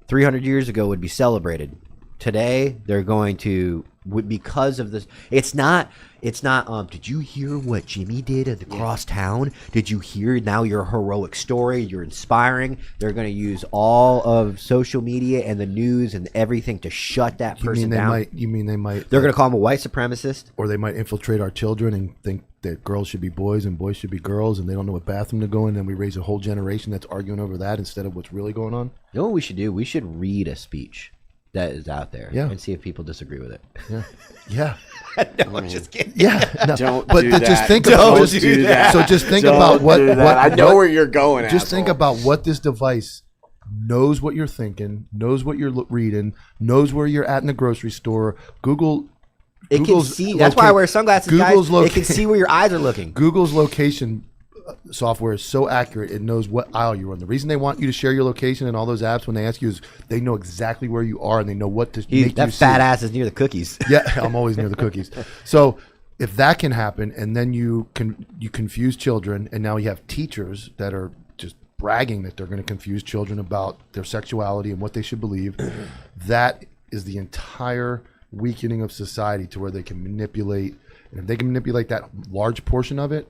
300 years ago would be celebrated. Today, they're going to, because of this, it's not, did you hear what Jimmy did across town? Did you hear now your heroic story? You're inspiring. They're going to use all of social media and the news and everything to shut that person down. You mean they might? They're going to call him a white supremacist? Or they might infiltrate our children and think that girls should be boys and boys should be girls, and they don't know what bathroom to go in, and we raise a whole generation that's arguing over that instead of what's really going on? You know what we should do? We should read a speech that is out there, and see if people disagree with it. Yeah. No, I'm just kidding. Yeah, no. Don't but do just that. think Don't about do that. So just think Don't about what do that. I know where you're going. Just think asshole. about what this device knows, what you're thinking, knows what you're reading, knows where you're at in the grocery store. Google's It can see. That's why I wear sunglasses, Google's guys. It can see where your eyes are looking. Google's location software is so accurate, it knows what aisle you're on. The reason they want you to share your location and all those apps when they ask you is they know exactly where you are and they know what to make you see. That fat ass is near the cookies. Yeah, I'm always near the cookies. So if that can happen, and then you confuse children, and now you have teachers that are just bragging that they're going to confuse children about their sexuality and what they should believe, that is the entire weakening of society to where they can manipulate. And if they can manipulate that large portion of it,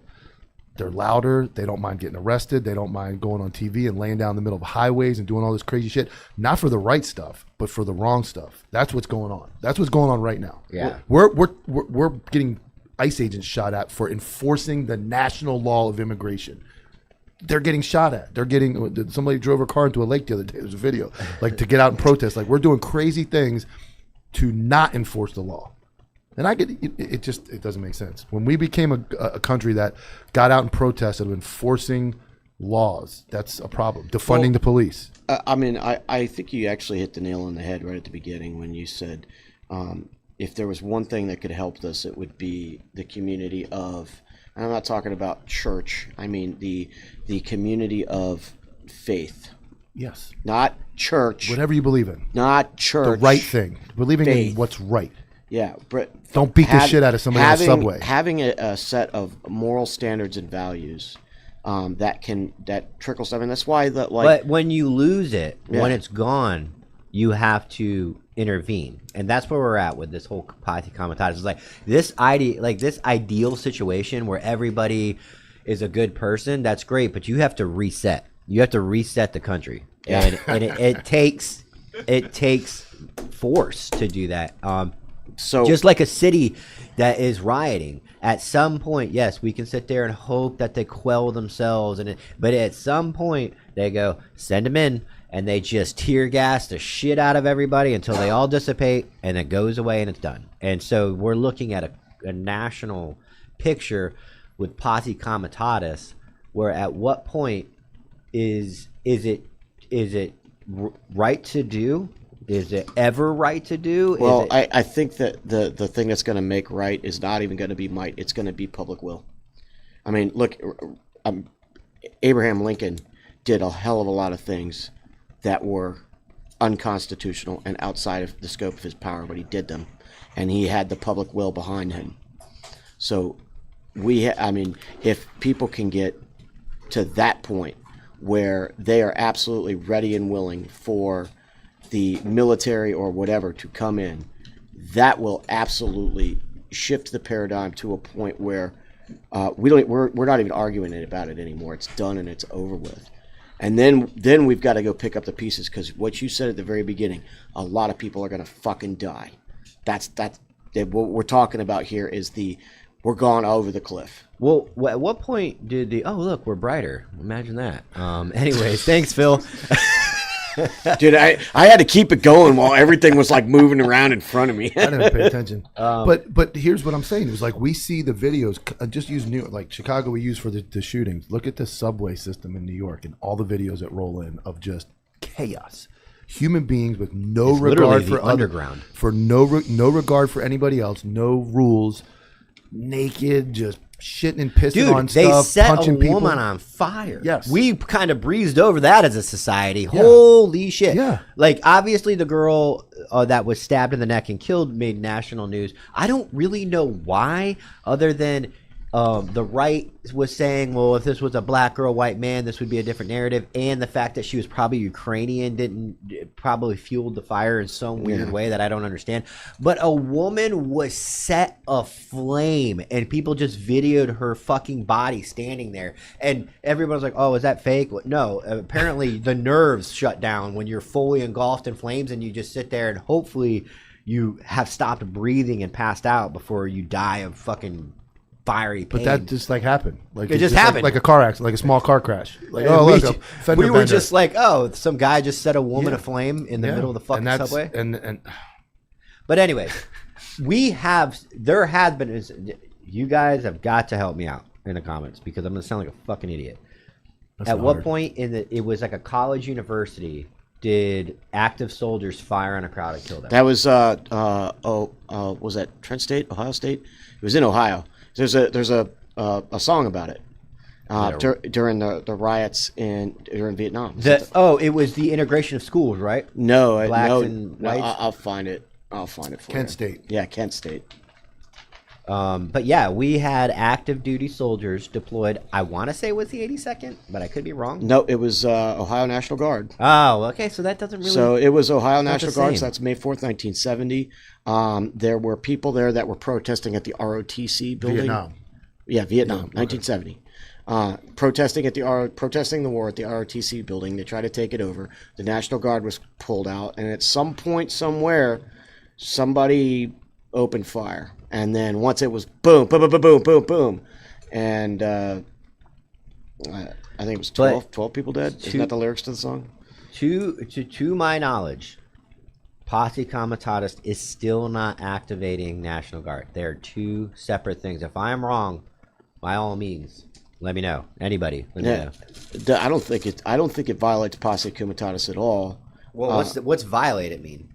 They're louder. They don't mind getting arrested. They don't mind going on TV and laying down in the middle of highways and doing all this crazy shit. Not for the right stuff, but for the wrong stuff. That's what's going on. That's what's going on right now. Yeah. We're getting ICE agents shot at for enforcing the national law of immigration. They're getting shot at. They're getting, somebody drove her car into a lake the other day. There's a video, like, to get out and protest. Like, we're doing crazy things to not enforce the law. And I get it. It doesn't make sense. When we became a country that got out and protested enforcing laws, that's a problem. Defunding the police. I mean, I think you actually hit the nail on the head right at the beginning when you said, if there was one thing that could help us, it would be the community of. And I'm not talking about church. I mean the community of faith. Yes. Not church. Whatever you believe in. Not church. The right thing. Believing Faith. in what's right. Yeah, but don't beat the shit out of somebody on the subway. Having a set of moral standards and values that trickles. I mean, that's why But when you lose it, Yeah. when it's gone, you have to intervene, and that's where we're at with this whole Posse Comitatus. It's like this ideal situation where everybody is a good person. That's great, but you have to reset. You have to reset the country, and it takes force to do that. So just like a city that is rioting, at some point, yes, we can sit there and hope that they quell themselves, but at some point they go, send them in, and they just tear gas the shit out of everybody until they all dissipate, and it goes away and it's done. And so we're looking at a national picture with Posse Comitatus, where at what point is it right to do? Is it ever right to do? Well, I think that the thing that's going to make right is not even going to be might. It's going to be public will. I mean, look, Abraham Lincoln did a hell of a lot of things that were unconstitutional and outside of the scope of his power, but he did them, and he had the public will behind him. So I mean, if people can get to that point where they are absolutely ready and willing for the military or whatever to come in, that will absolutely shift the paradigm to a point where we're not even arguing about it anymore. It's done and it's over with. And then we've got to go pick up the pieces, because what you said at the very beginning, a lot of people are going to fucking die. That's what we're talking about here is we're gone over the cliff. Well, at what point did look, we're brighter. Imagine that. Anyways, thanks, Phil. Dude, I had to keep it going while everything was like moving around in front of me. I didn't pay attention. But here's what I'm saying. It was like, we see the videos, just use New York, like Chicago we use for the shootings. Look at the subway system in New York and all the videos that roll in of just chaos. Human beings with no regard for underground. For no regard for anybody else, no rules, naked, just shitting and pissing on stuff, they set punching a woman on fire. Yes. We kind of breezed over that as a society. Yeah. Holy shit. Yeah. Like, obviously the girl that was stabbed in the neck and killed made national news. I don't really know why, other than the right was saying, well, if this was a black girl, white man, this would be a different narrative. And the fact that she was probably Ukrainian probably fueled the fire in some weird way that I don't understand. But a woman was set aflame, and people just videoed her fucking body standing there. And everyone's like, oh, is that fake? No, apparently the nerves shut down when you're fully engulfed in flames, and you just sit there and hopefully you have stopped breathing and passed out before you die of fucking fiery pain. But that just happened. Like it just happened, like a car accident, like a small car crash. Like, we were just like, oh, some guy just set a woman aflame in the middle of the fucking subway. But anyway, there has been. You guys have got to help me out in the comments, because I'm gonna sound like a fucking idiot. At what point it was like a college university, did active soldiers fire on a crowd and kill them? That was was that Trent State, Ohio State? It was in Ohio. There's a song about it during the riots during Vietnam. It was the integration of schools, right? No, and whites? I'll find it. I'll find it for Kent you. State. Yeah, Kent State. But yeah, we had active duty soldiers deployed. I want to say it was the 82nd, but I could be wrong. No, it was Ohio National Guard. Oh, okay, so that doesn't really. So it was Ohio National Guard. So that's May 4th, 1970. There were people there that were protesting at the ROTC building. Vietnam. Yeah, Vietnam, 1970. protesting the war at the ROTC building. They tried to take it over. The National Guard was pulled out, and at some point somewhere, somebody opened fire. And then once it was boom, boom, boom, boom, boom, boom, boom, and I think it was 12 people dead. Isn't that the lyrics to the song? To my knowledge, Posse Comitatus is still not activating National Guard. They're two separate things. If I am wrong, by all means, let me know. Anybody, let me know. I don't think it violates Posse Comitatus at all. Well, what's violated mean?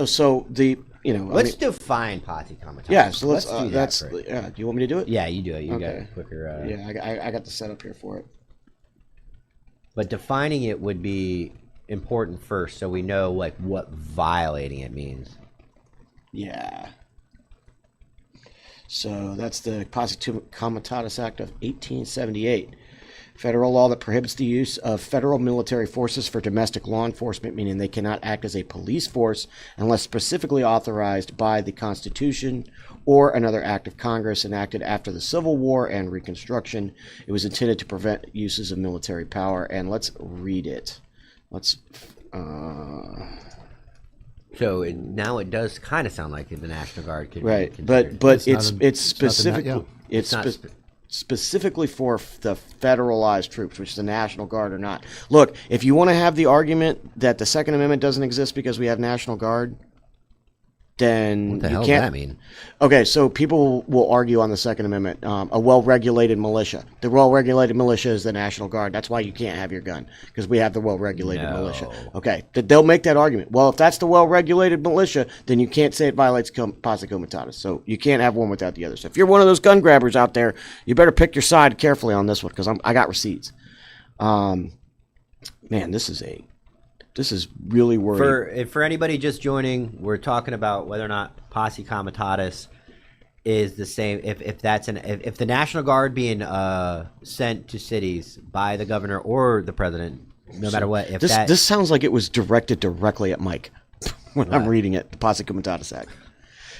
So the let's define Posse Comitatus. Yeah, so let's do that first. do you want me to do it? Yeah, you do it. You Okay. got it quicker. Yeah, I got the setup here for it. But defining it would be important first, so we know like what violating it means. Yeah. So that's the Posse Comitatus Act of 1878. Federal law that prohibits the use of federal military forces for domestic law enforcement, meaning they cannot act as a police force unless specifically authorized by the Constitution or another act of Congress enacted after the Civil War and Reconstruction. It was intended to prevent uses of military power. And let's read it. So now it does kind of sound like the National Guard could Right, be but considered. it's specifically It's not specifically for the federalized troops, which is the National Guard or not. Look, if you want to have the argument that the Second Amendment doesn't exist because we have National Guard, then What the you hell can't. does that mean? Okay, so people will argue on the Second Amendment. A well-regulated militia. The well-regulated militia is the National Guard. That's why you can't have your gun, because we have the well-regulated militia. Okay, they'll make that argument. Well, if that's the well-regulated militia, then you can't say it violates Posse Comitatus. So you can't have one without the other. So if you're one of those gun grabbers out there, you better pick your side carefully on this one, because I got receipts. Man, this is really worrying. For anybody just joining, we're talking about whether or not Posse Comitatus is the same. If the National Guard being sent to cities by the governor or the president, no matter what. This sounds like it was directed directly at Mike when I'm reading it. The Posse Comitatus Act.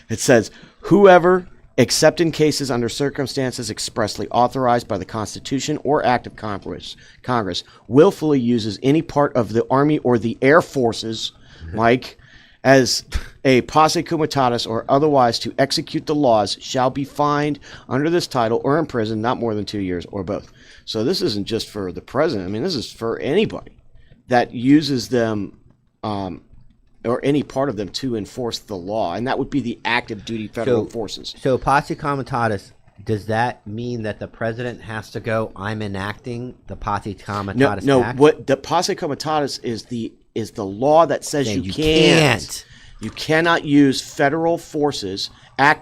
It says, whoever, except in cases under circumstances expressly authorized by the Constitution or Act of Congress, willfully uses any part of the Army or the Air Forces, Mike, as a Posse Comitatus or otherwise to execute the laws shall be fined under this title or imprisoned not more than 2 years or both. So this isn't just for the president. I mean, this is for anybody that uses them or any part of them to enforce the law, and that would be the active duty federal forces. So Posse Comitatus, does that mean that the president has to go, I'm enacting the Posse Comitatus Act? What the Posse Comitatus is the law that says you can't. You cannot use federal forces.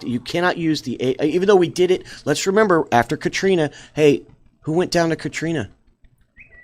You cannot use even though we did it. Let's remember after Katrina. Hey, who went down to Katrina?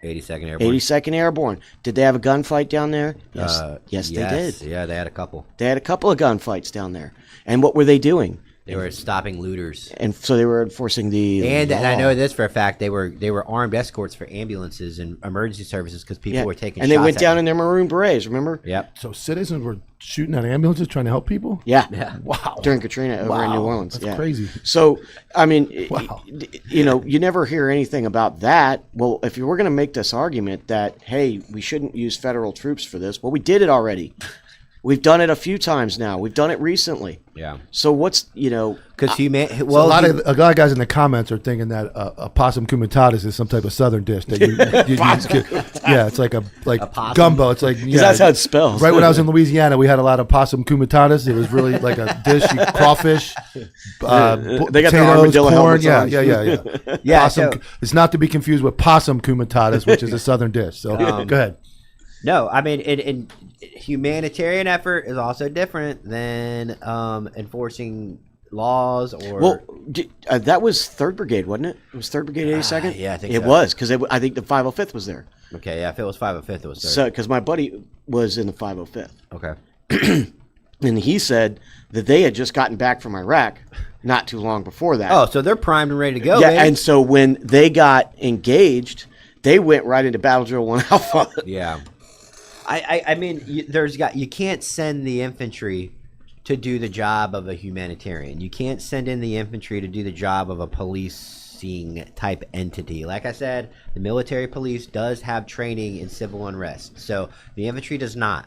82nd Airborne. 82nd Airborne. Did they have a gunfight down there? Yes. Yes, they did. Yeah, they had a couple. They had a couple of gunfights down there. And what were they doing? They were stopping looters. And so they were enforcing the and law. I know this for a fact. They were armed escorts for ambulances and emergency services because people were taking and shots they went down them. in their maroon berets, remember? Yep. So citizens were shooting at ambulances trying to help people? Yeah. Wow. During Katrina over in New Orleans. That's crazy. So, I mean, Wow. you never hear anything about that. Well, if you were going to make this argument that, hey, we shouldn't use federal troops for this, well, we did it already. We've done it a few times now. We've done it recently. Yeah. So what's, Because A lot of guys in the comments are thinking that a possum comitatus is some type of southern dish that you yeah, it's like a possum? gumbo. It's like because that's how it spells. Right when I was in Louisiana, we had a lot of possum comitatus. It was really like a dish, crawfish, They got the potatoes, armadillo corn. helmets Yeah, on. yeah. Yeah, Possum, so- it's not to be confused with possum comitatus, which is a southern dish. So go ahead. No, I mean, in humanitarian effort is also different than enforcing laws or. Well, that was 3rd Brigade, wasn't it? It was 3rd Brigade 82nd? yeah, I think it so. was, because I think the 505th was there. Okay, yeah, if it was 505th, it was 3rd. So, because my buddy was in the 505th. Okay. And he said that they had just gotten back from Iraq not too long before that. Oh, so they're primed and ready to go. yeah, baby. and so when they got engaged, they went right into Battle Drill 1 Alpha. Yeah. I mean, you can't send the infantry to do the job of a humanitarian. You can't send in the infantry to do the job of a police policing type entity. Like I said, the military police does have training in civil unrest. So the infantry does not.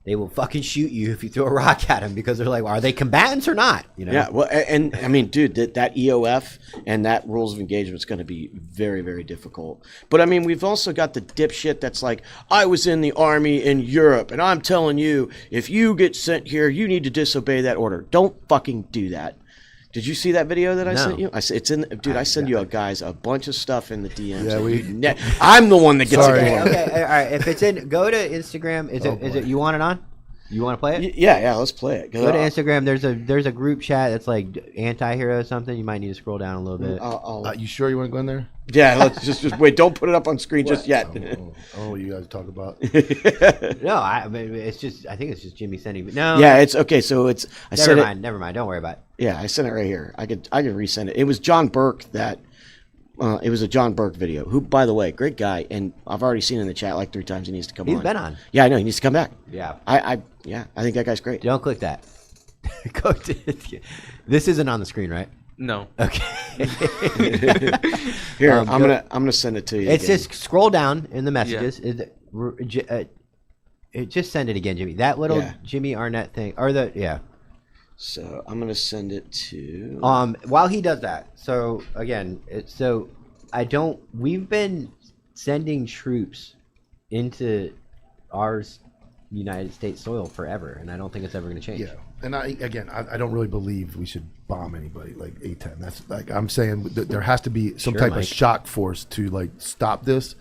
They will fucking shoot you if you throw a rock at them because they're like, are they combatants or not? You know? Yeah, well, and I mean, dude, that EOF and that rules of engagement is going to be very, very difficult. But I mean, we've also got the dipshit that's like, I was in the army in Europe, and I'm telling you, if you get sent here, you need to disobey that order. Don't fucking do that. Did you see that video that I sent you? It's in, dude. I send you guys a bunch of stuff in the DMs. Yeah, I'm the one that gets Sorry. it. Okay, all right. If it's in, go to Instagram. Is it? You want it on? You want to play it? Yeah. Let's play it. Go to Instagram. There's a group chat that's like anti-hero or something. You might need to scroll down a little bit. You sure you want to go in there? Yeah, let's just wait. Don't put it up on screen just yet. Oh, you guys talk about. No, I mean, it's just. I think it's just Jimmy sending. No. Yeah, it's okay. So it's. Never mind. Don't worry about it. Yeah, I sent it right here. I could resend it. It was John Burke that. It was a John Burke video. Who, by the way, great guy, and I've already seen in the chat like 3 times he needs to come on. He's been on. Yeah, I know he needs to come back. Yeah. I think that guy's great. Don't click that. Go to. This isn't on the screen, right? No. Okay. Here, I'm gonna send it to you. It's again. just scroll down in the messages. Just send it again, Jimmy. That little Jimmy Arnett thing, or So I'm gonna send it to. While he does that, so again, we've been sending troops into our United States soil forever, and I don't think it's ever going to change. Yeah, and I don't really believe we should bomb anybody like A10. That's like I'm saying that there has to be some type of shock force to like stop this.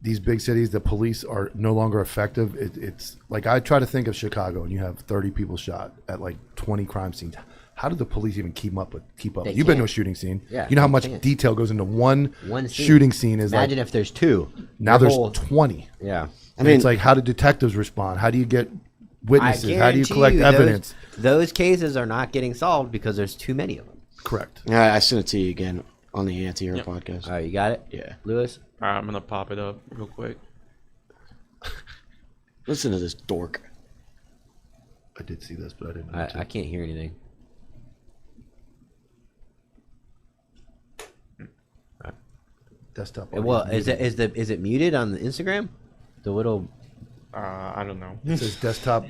These big cities, the police are no longer effective. It's like I try to think of Chicago, and you have 30 people shot at like 20 crime scenes. How did the police even keep up? You've been to a shooting scene. Yeah, you know how much detail goes into one scene. shooting scene. Is imagine if there's 2. Now there's 20. Yeah, I mean, it's like how do detectives respond? How do you get witnesses? How do you collect evidence? Those cases are not getting solved because there's too many of them. Correct. Yeah, I sent it to you again on the Anti-Hero podcast. All right, you got it? Yeah. Lewis? All right, I'm gonna pop it up real quick. Listen to this dork. I did see this, but I didn't. I can't hear anything. Desktop. Well, is it muted on the Instagram? The little. I don't know. It says desktop.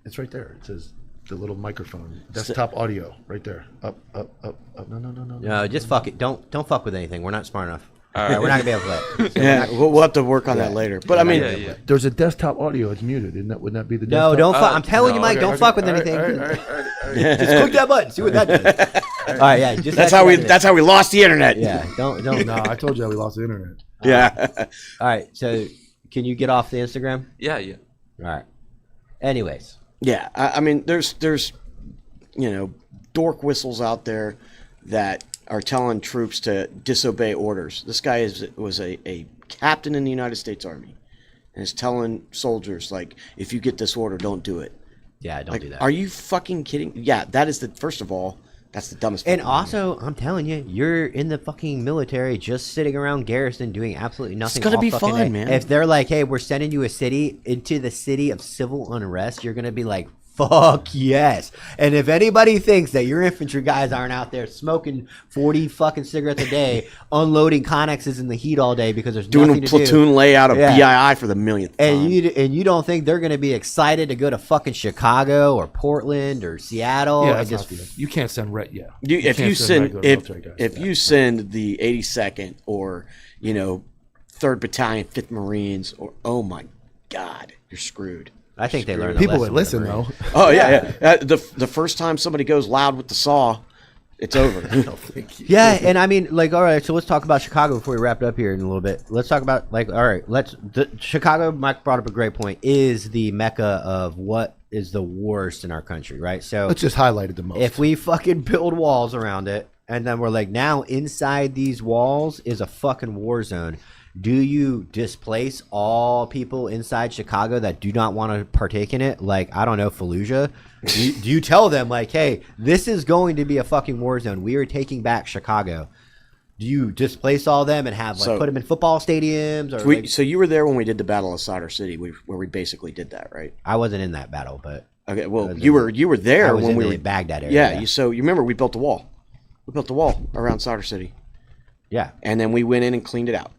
It's right there. It says the little microphone. Desktop audio right there. Up. No. No, just fuck it. Don't fuck with anything. We're not smart enough. All right, we're not gonna be able to play it. So Yeah, we'll have to work on that later. But I mean, there's a desktop audio. It's muted. Wouldn't that be the No, desktop? don't fuck. I'm telling you, Mike, don't fuck with anything. All right. Just click that button. See what that does. All right, yeah. Just that's how we lost the internet. Yeah, don't. No, I told you we lost the internet. Yeah. All right, so can you get off the Instagram? Yeah. All right. Anyways. Yeah, I mean, there's dork whistles out there that are telling troops to disobey orders. This guy was a captain in the United States Army, and is telling soldiers like, if you get this order, don't do it. Yeah, don't do that. Are you fucking kidding? Yeah, that is first of all, that's the dumbest. And also, I'm telling you, you're in the fucking military, just sitting around garrison doing absolutely nothing. It's gonna be fucking fun, day. man. If they're like, "Hey, we're sending you into the city of civil unrest," you're gonna be like, "Fuck yes!" And if anybody thinks that your infantry guys aren't out there smoking 40 fucking cigarettes a day, unloading Connexes in the heat all day because there's doing nothing a to do, platoon layout of BII for the millionth time. and you don't think they're gonna be excited to go to fucking Chicago or Portland or Seattle? Yeah, and you can't send If you send the 82nd or 3rd Battalion, 5th Marines, or oh my God, you're screwed. I think they learned. People would listen though. Oh yeah. The first time somebody goes loud with the saw, it's over. Yeah, and I mean, like, all right, so let's talk about Chicago before we wrap it up here in a little bit. Let's talk about, like, all right, Chicago, Mike brought up a great point, is the mecca of what is the worst in our country, right? So let's just highlight it the most. If we fucking build walls around it, and then we're like, now inside these walls is a fucking war zone. Do you displace all people inside Chicago that do not want to partake in it? Like, I don't know, Fallujah? Do you tell them, like, hey, this is going to be a fucking war zone. We are taking back Chicago. Do you displace all them and have, like, put them in football stadiums? Or so you were there when we did the Battle of Solder City, where we basically did that, right? I wasn't in that battle, but... Okay, well, you were there I was when in we the were Baghdad area. Yeah, so you remember we built a wall. We built a wall around Solder City, Yeah. and then we went in and cleaned it out.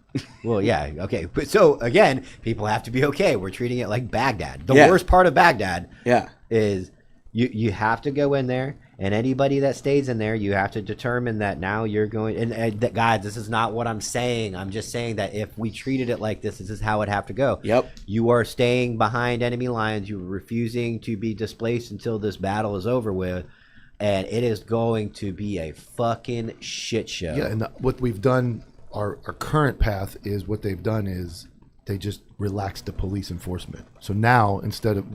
Well, yeah. Okay. But so again, people have to be okay. We're treating it like Baghdad. The Yeah. worst part of Baghdad Yeah. is you have to go in there, and anybody that stays in there, you have to determine that now you're going. And that, guys, this is not what I'm saying. I'm just saying that if we treated it like this is how it have to go. Yep. You are staying behind enemy lines. You're refusing to be displaced until this battle is over with. And it is going to be a fucking shit show. Yeah, and what we've done, our current path is what they've done is they just relaxed the police enforcement. So now instead of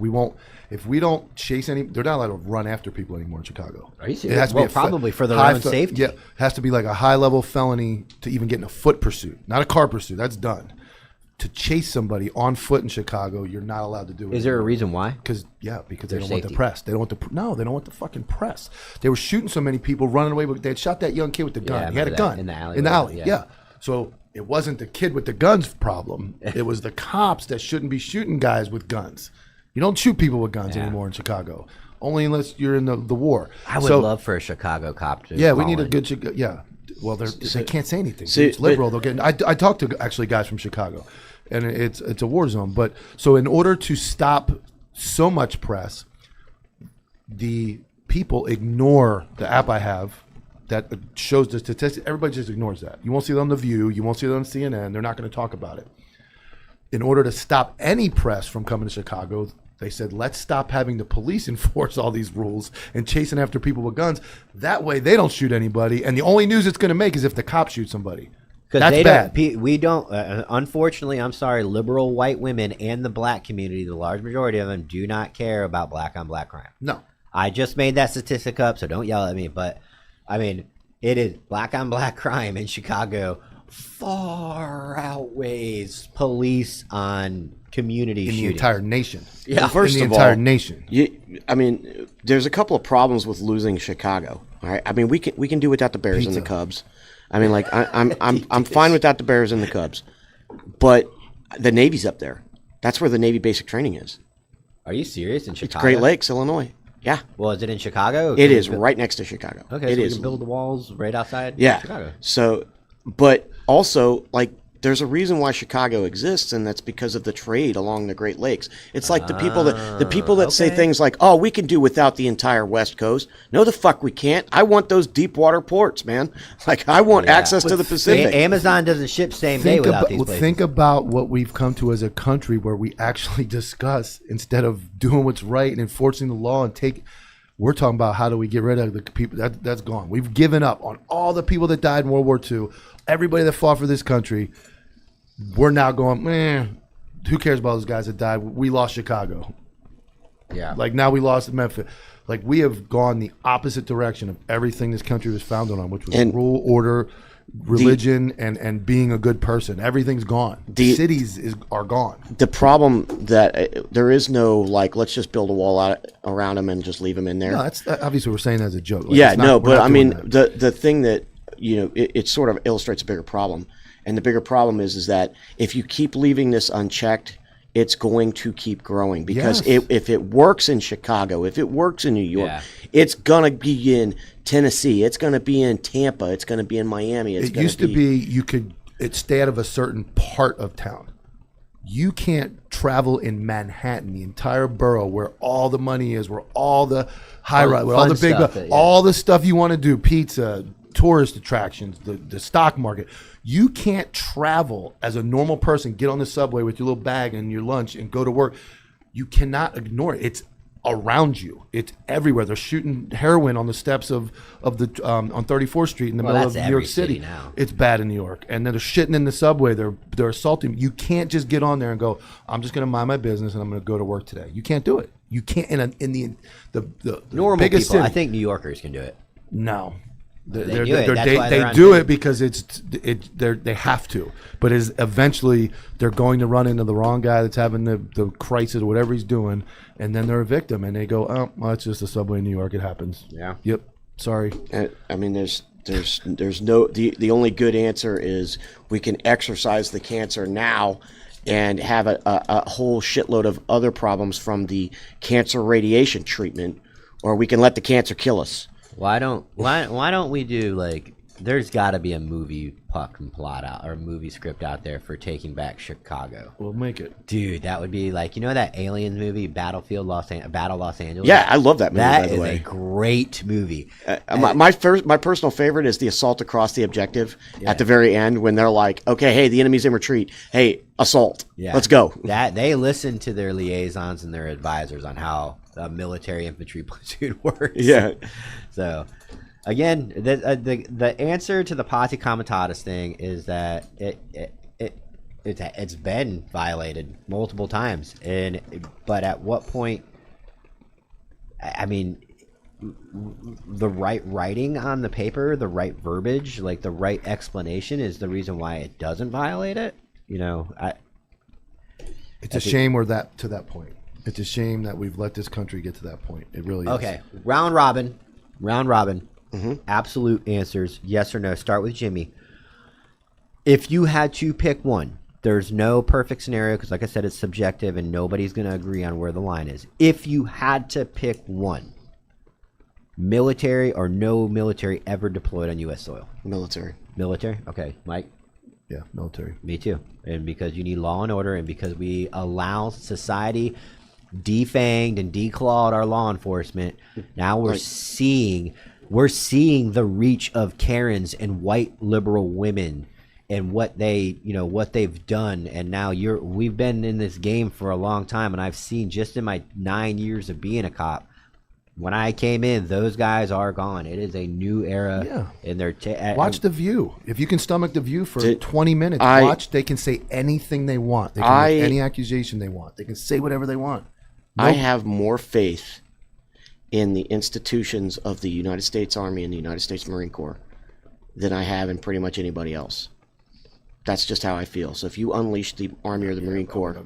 if we don't chase they're not allowed to run after people anymore in Chicago. Are you It serious? has to Well, be probably for their high own safety. Yeah, it has to be like a high level felony to even get in a foot pursuit, not a car pursuit. That's done. To chase somebody on foot in Chicago, you're not allowed to do it. Is there a reason why? Because they Their don't want the safety. press. They don't want they don't want the fucking press. They were shooting so many people, running away, but they had shot that young kid with the gun. I He had a remember gun that. In the alley, In the wasn't alley, it? yeah. So it wasn't the kid with the guns problem. It was the cops that shouldn't be shooting guys with guns. You don't shoot people with guns anymore in Chicago, only unless you're in the war. I would love for a Chicago cop to. Yeah, we call need a in. good. Yeah. Well, they can't say anything. See, It's liberal. They'll get. I talked to actually guys from Chicago, and it's a war zone. But so in order to stop so much press, the people ignore the app I have that shows the statistics. Everybody just ignores that. You won't see it on The View. You won't see it on CNN. They're not going to talk about it. In order to stop any press from coming to Chicago, they said, let's stop having the police enforce all these rules and chasing after people with guns. That way they don't shoot anybody. And the only news it's going to make is if the cops shoot somebody. That's bad. We don't. Unfortunately, I'm sorry. Liberal white women and the black community, the large majority of them, do not care about black on black crime. No. I just made that statistic up, so don't yell at me. But I mean, it is black on black crime in Chicago far outweighs police on community In the shootings. entire nation. Yeah. Well, first in the of entire all, nation. I mean, there's a couple of problems with losing Chicago. All right, I mean, we can do without the Bears and the Cubs. I mean, like I'm fine without the Bears and the Cubs, but the Navy's up there. That's where the Navy basic training is. Are you serious? In Chicago? Great Lakes, Illinois. Yeah, Well, is it in Chicago? it is right next to Chicago. Okay, it so we is. can build the walls right outside Yeah. Chicago. So, but also, like, there's a reason why Chicago exists, and that's because of the trade along the Great Lakes. It's like the people that say okay. things like, "Oh, we can do without the entire West Coast." No, the fuck we can't. I want those deep water ports, man. Like, I want access to the Pacific. Amazon doesn't ship same day without these places. Think about what we've come to as a country where we actually discuss instead of doing what's right and enforcing the law and we're talking about how do we get rid of the people that's gone. We've given up on all the people that died in World War II, everybody that fought for this country. We're now going, man, who cares about those guys that died? We lost Chicago. Yeah. Like now we lost Memphis. Like we have gone the opposite direction of everything this country was founded on, which was rule, order, religion, and being a good person. Everything's gone. Cities are gone. The problem that there is no, like, let's just build a wall out around them and just leave them in there. No, that's obviously we're saying that as a joke. Like, Yeah, it's not- no, we're but not I doing mean, that. the thing that, you know, it sort of illustrates a bigger problem. And the bigger problem is that if you keep leaving this unchecked, it's going to keep growing because Yes. if it works in Chicago, if it works in New York, Yeah. it's going to be in Tennessee. It's going to be in Tampa. It's going to be in Miami. It's It gonna used to be you could stay out of a certain part of town. You can't travel in Manhattan, the entire borough, where all the money is, where all the high All the rise, where all the fun big, stuff, yeah. all the stuff you want to do, pizza, tourist attractions, the stock market. You can't travel as a normal person, get on the subway with your little bag and your lunch and go to work. You cannot ignore it. It's around you. It's everywhere. They're shooting heroin on the steps of the on 34th Street in the middle of that's New York every City. city now. It's bad in New York, and then they're shitting in the subway. They're assaulting. You can't just get on there and go, I'm just going to mind my business and I'm going to go to work today. You can't do it. You can't in the Normal biggest people. city. I think New Yorkers can do it. No. do it. That's why They they're on do TV. it because they have to, but is eventually they're going to run into the wrong guy that's having the crisis or whatever he's doing, and then they're a victim, and they go, oh, well, it's just a subway in New York. It happens. Yeah. Yep. Sorry. I mean, there's no the only good answer is we can exercise the cancer now and have a whole shitload of other problems from the cancer radiation treatment, or we can let the cancer kill us. Why don't we do like? There's got to be a movie fucking plot out or a movie script out there for taking back Chicago. We'll make it. Dude, that would be like, you know that Aliens movie, Battle Los Angeles? Yeah, I love that movie, That by the is way. a great movie. My personal favorite is the assault across the objective at the very end when they're like, okay, hey, the enemy's in retreat. Hey, assault. Yeah. Let's go. That they listen to their liaisons and their advisors on how a military infantry platoon works. Yeah. So, again, the answer to the Posse Comitatus thing is that it's been violated multiple times, but at what point? I mean, the right writing on the paper, the right verbiage, like the right explanation, is the reason why it doesn't violate it. You know, It's a shame we're to that point. It's a shame that we've let this country get to that point. It really is. Okay, round robin. Absolute answers, yes or no. Start with Jimmy. If you had to pick one, there's no perfect scenario because, like I said, it's subjective and nobody's going to agree on where the line is. If you had to pick one, military or no military ever deployed on U.S. soil? Military. Military? Okay, Mike? Yeah, military. Me too. And because you need law and order and because we allow society defanged and declawed our law enforcement, now we're seeing the reach of Karens and white liberal women and what they've done. And now we've been in this game for a long time, and I've seen just in my 9 years of being a cop, when I came in, those guys are gone. It is a new era. Yeah. And they're Watch The View. If you can stomach The View for 20 minutes, they can say anything they want. They can make any accusation they want. They can say whatever they want. I have more faith in the institutions of the United States Army and the United States Marine Corps than I have in pretty much anybody else. That's just how I feel. So if you unleash the Army or the Marine Corps,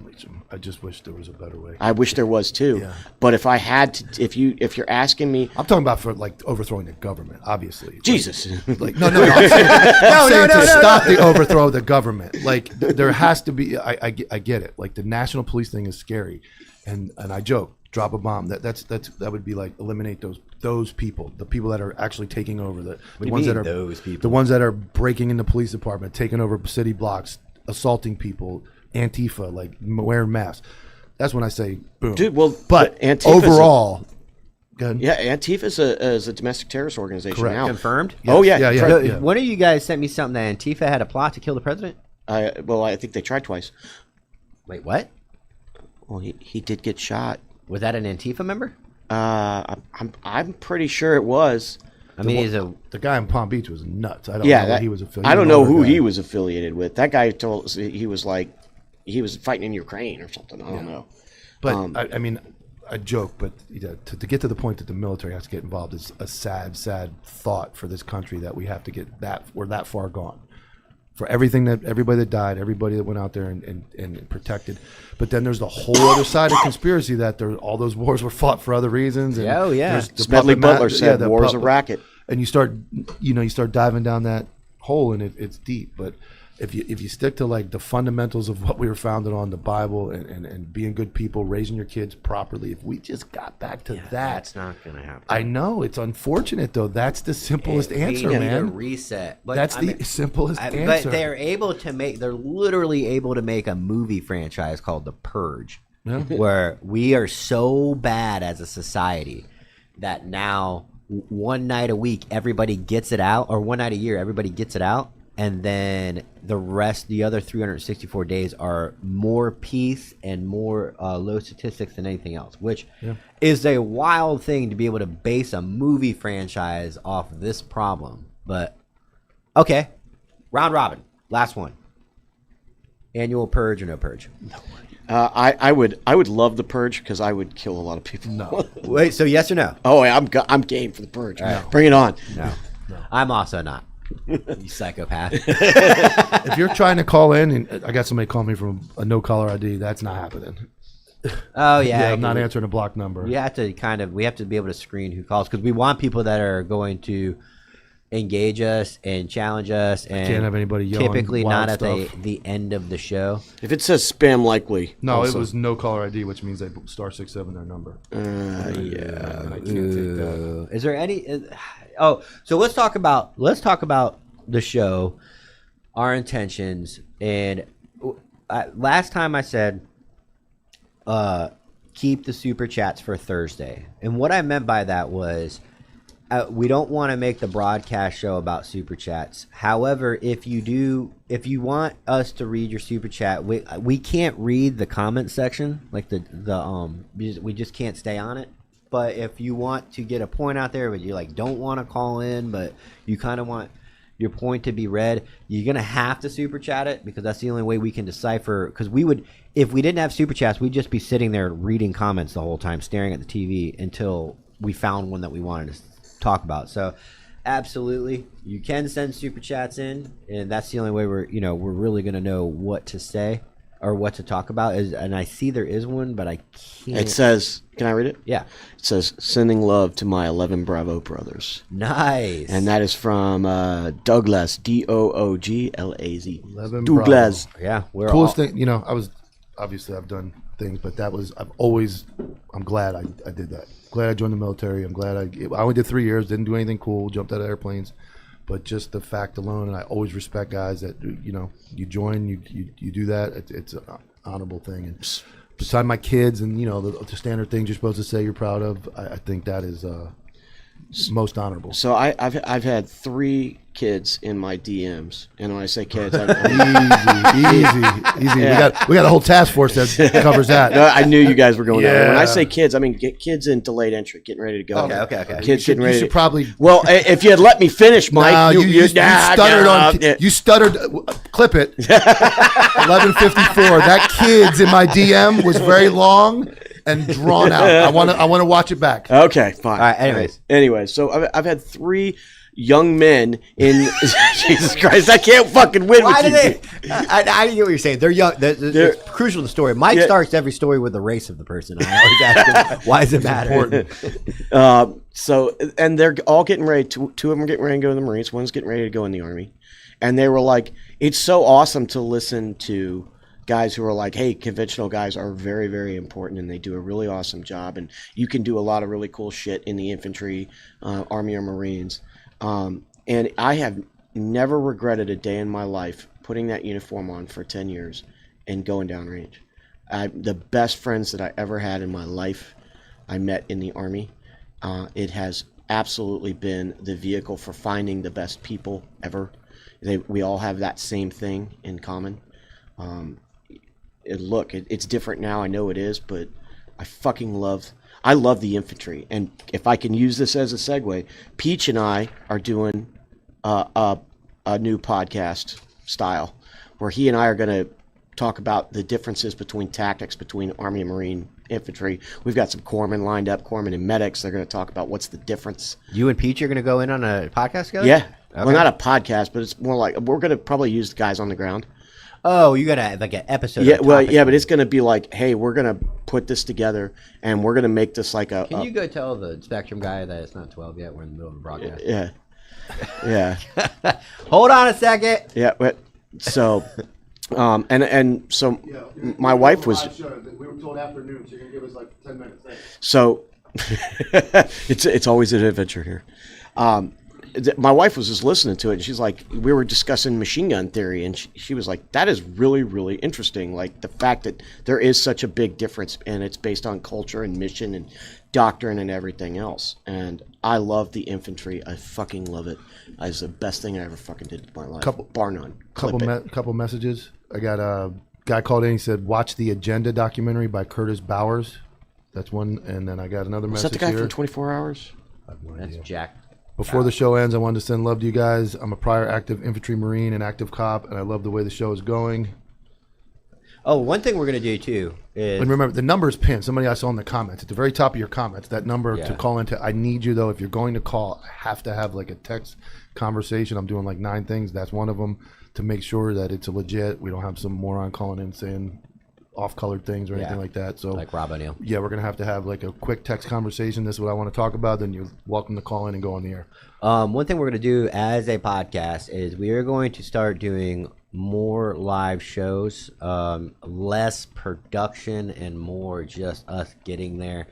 I just wish there was a better way. I wish there was too. Yeah. But if I had to, if you're asking me, I'm talking about for like overthrowing the government, obviously. Jesus. Like no. I'm saying to stop the overthrow of the government. Like there has to be. I get it. Like the national police thing is scary, and I joke, drop a bomb. That would be like eliminate those people, the people that are actually taking over the ones that are those people? the ones that are breaking into police department, taking over city blocks, assaulting people, Antifa, like wearing masks. That's when I say boom. Dude, well, but Antifa's overall, go ahead. yeah, Antifa is a domestic terrorist organization Correct. now. confirmed? Oh yeah, Yeah. One of you guys sent me something that Antifa had a plot to kill the president. Well, I think they tried twice. Wait, what? Well, he did get shot. Was that an Antifa member? I'm pretty sure it was. I mean, he's a The guy in Palm Beach was nuts. I don't know what he was affiliated. I don't know who he was. was affiliated with. That guy told us he was fighting in Ukraine or something. I don't know. But I mean, I joke, but to get to the point that the military has to get involved is a sad thought for this country that we have to get we're that far gone. For everybody that died, everybody that went out there and protected. But then there's the whole other side of conspiracy that all those wars were fought for other reasons. And Oh, yeah. there's the Smedley puppet Butler ma- said the war is a puppet- racket. And you start diving down that hole, and it's deep. But if you stick to like the fundamentals of what we were founded on, the Bible, and being good people, raising your kids properly, if we just got back to that, that's not gonna happen. I know it's unfortunate though. That's the simplest answer, We need a man. reset. But That's the simplest answer. But they're literally able to make a movie franchise called The Purge, where we are so bad as a society that now one night a week everybody gets it out, or one night a year everybody gets it out, and then the other 364 days are more peace and more low statistics than anything else, which is a wild thing to be able to base a movie franchise off of this problem. But okay, round robin, last one. Annual purge or no purge? I would love the purge because I would kill a lot of people. No. Wait, so yes or no? Oh, I'm game for the purge. right. Bring it on. No. I'm also not. You psychopath. If you're trying to call in, and I got somebody calling me from a no caller ID, that's not happening. Oh yeah, I'm not answering a block number. We have to be able to screen who calls because we want people that are going to engage us and challenge us, and Can't have anybody yelling typically wild not at stuff. the end of the show. If it says spam likely. No, also. it was no caller ID, which means they put *67 their number. Yeah. I can't take that. Is there any? So let's talk about the show, our intentions, and last time I said, keep the super chats for Thursday, and what I meant by that was, we don't want to make the broadcast show about super chats. However, if you want us to read your super chat, we can't read the comment section, like we just can't stay on it. But if you want to get a point out there, but you don't want to call in, but you kind of want your point to be read, you're gonna have to super chat it, because that's the only way we can decipher. Because if we didn't have super chats, we'd just be sitting there reading comments the whole time, staring at the TV until we found one that we wanted to talk about. So absolutely, you can send super chats in, and that's the only way we're really gonna know what to say or what to talk about. And I see there is one, but I can't. It says, can I read it? Yeah. It says, sending love to my 11 Bravo brothers. Nice. And that is from Douglas, Dooglaz. 11 Douglas. Yeah, we're Coolest all, thing, I've done things, but I'm glad I did that. Glad I joined the military. I'm glad I only did 3 years, didn't do anything cool, jumped out of airplanes, but just the fact alone, and I always respect guys that, you join, you do that. It's an honorable thing. And beside my kids and, the standard things you're supposed to say you're proud of, I think that is most honorable. So I've had 3 kids in my DMs, and when I say kids, Easy. Yeah. We got a whole task force that covers that. No, I knew you guys were going there. When I Yeah. say kids, I mean get kids in delayed entry, getting ready to go. Okay. Kids getting ready. You should probably. Well, if you had let me finish, Mike, No, you stuttered You stuttered. Clip it. 11:54. That kids in my DM was very long and drawn out. I want to watch it back. Okay, fine. All right, anyways, so I've had 3 young men in Jesus Christ. I can't fucking win Why do with you. they? I get what you're saying. They're young. It's crucial to the story. Mike starts every story with the race of the person. I always ask him, why does it matter? So, and they're all getting ready. 2 of them are getting ready to go in the Marines. One's getting ready to go in the Army. And they were like, it's so awesome to listen to guys who are like, hey, conventional guys are very, very important, and they do a really awesome job. And you can do a lot of really cool shit in the infantry, Army, or Marines. And I have never regretted a day in my life putting that uniform on for 10 years and going downrange. The best friends that I ever had in my life, I met in the Army. It has absolutely been the vehicle for finding the best people ever. We all have that same thing in common. It's different now. I know it is, but I love the infantry. And if I can use this as a segue, Peach and I are doing a new podcast style where he and I are going to talk about the differences between tactics between Army and Marine infantry. We've got some corpsmen lined up, corpsmen and medics. They're going to talk about what's the difference. You and Peach are going to go in on a podcast together? Yeah. Okay. Well, not a podcast, but it's more like we're going to probably use the guys on the ground. Oh, you got to like an episode. Yeah, well, yeah, but it's going to be like, hey, we're going to put this together, and we're going to make this like a. Can you go tell the Spectrum guy that it's not 12 yet? We're in the middle of a broadcast. Yeah, yeah, Hold on a second. yeah. But so, and so, my wife was. We were told afternoon, so you're gonna give us like 10 minutes. So, it's always an adventure here. My wife was just listening to it, and she's like, we were discussing machine gun theory, and she was like, that is really, really interesting. Like the fact that there is such a big difference, and it's based on culture and mission and doctrine and everything else. And I love the infantry. I fucking love it. It's the best thing I ever fucking did in my life. Bar none. Couple messages. I got a guy called in. He said, watch the Agenda documentary by Curtis Bowers. That's one. And then I got another Was message that the guy here. from 24 Hours? That's Jack. Before the show ends, I wanted to send love to you guys. I'm a prior active infantry Marine and active cop, and I love the way the show is going. Oh, one thing we're going to do, too, is... And remember, the number is pinned. Somebody I saw in the comments. At the very top of your comments, that number to call into. I need you, though. If you're going to call, I have to have like a text conversation. I'm doing like 9 things. That's one of them, to make sure that it's legit. We don't have some moron calling in saying off-colored things or anything like that. So like Rob O'Neill. yeah, we're gonna have to have like a quick text conversation. This is what I want to talk about. Then you're welcome to call in and go on the air. One thing we're going to do as a podcast is we are going to start doing more live shows, less production and more just us getting there.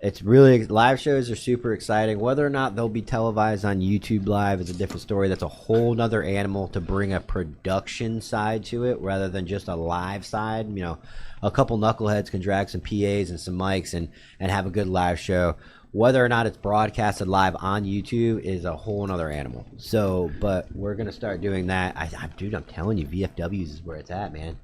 It's really, live shows are super exciting. Whether or not they'll be televised on YouTube Live is a different story. That's a whole nother animal to bring a production side to it rather than just a live side. You know, a couple knuckleheads can drag some PAs and some mics and have a good live show. Whether or not it's broadcasted live on YouTube is a whole nother animal. So, but we're going to start doing that. Dude, I'm telling you, VFWs is where it's at, man.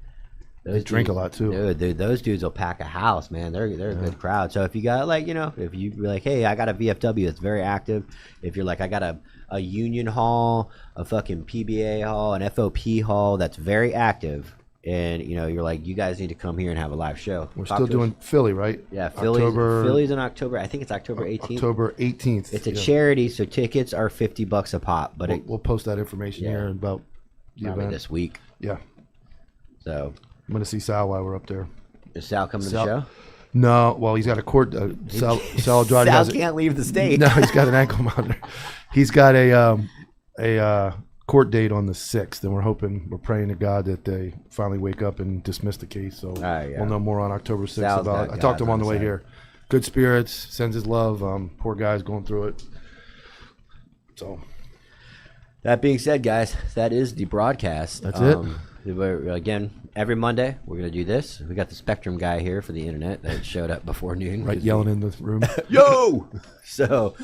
They drink a lot too. Dude, those dudes will pack a house, man. They're a good crowd. So if you got like, you know, if you be like, hey, I got a VFW that's very active. If you're like, I got a union hall, a fucking PBA hall, an FOP hall that's very active, and you know, you're like, you guys need to come here and have a live show. We're still doing Philly, right? Yeah, Philly's in October. I think it's October 18th. October 18th. It's a charity, so tickets are $50 a pop. But we'll post that information here about the probably event this week. Yeah. So I'm gonna see Sal while we're up there. is Sal coming to the show? No, well, he's got a court. Sal Sal can't leave the state. No, he's got an ankle monitor. He's got a court date on the 6th, and we're praying to God that they finally wake up and dismiss the case. So we'll know more on October 6th Sal's about it. I talked to him on the way here. Good spirits, sends his love. Poor guy's going through it. So That being said, guys, that is the broadcast. That's it. Again, every Monday we're gonna do this. We got the Spectrum guy here for the internet that showed up before noon. right, yelling in the room. Yo! So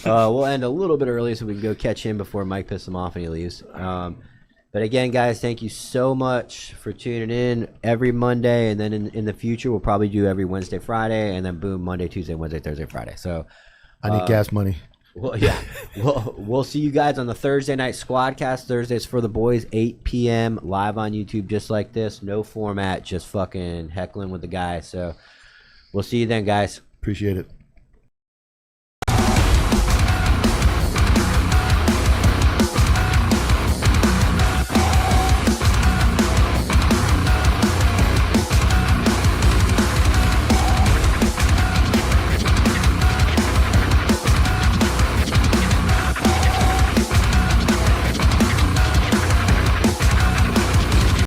we'll end a little bit early so we can go catch him before Mike pisses him off and he leaves. But again, guys, thank you so much for tuning in every Monday, and then in the future we'll probably do every Wednesday, Friday, and then boom, Monday, Tuesday, Wednesday, Thursday, Friday. So I need gas money. well, yeah, we'll see you guys on the Thursday night Squadcast. Thursdays for the boys, 8 p.m. live on YouTube, just like this. No format, just fucking heckling with the guys. So we'll see you then, guys. Appreciate it.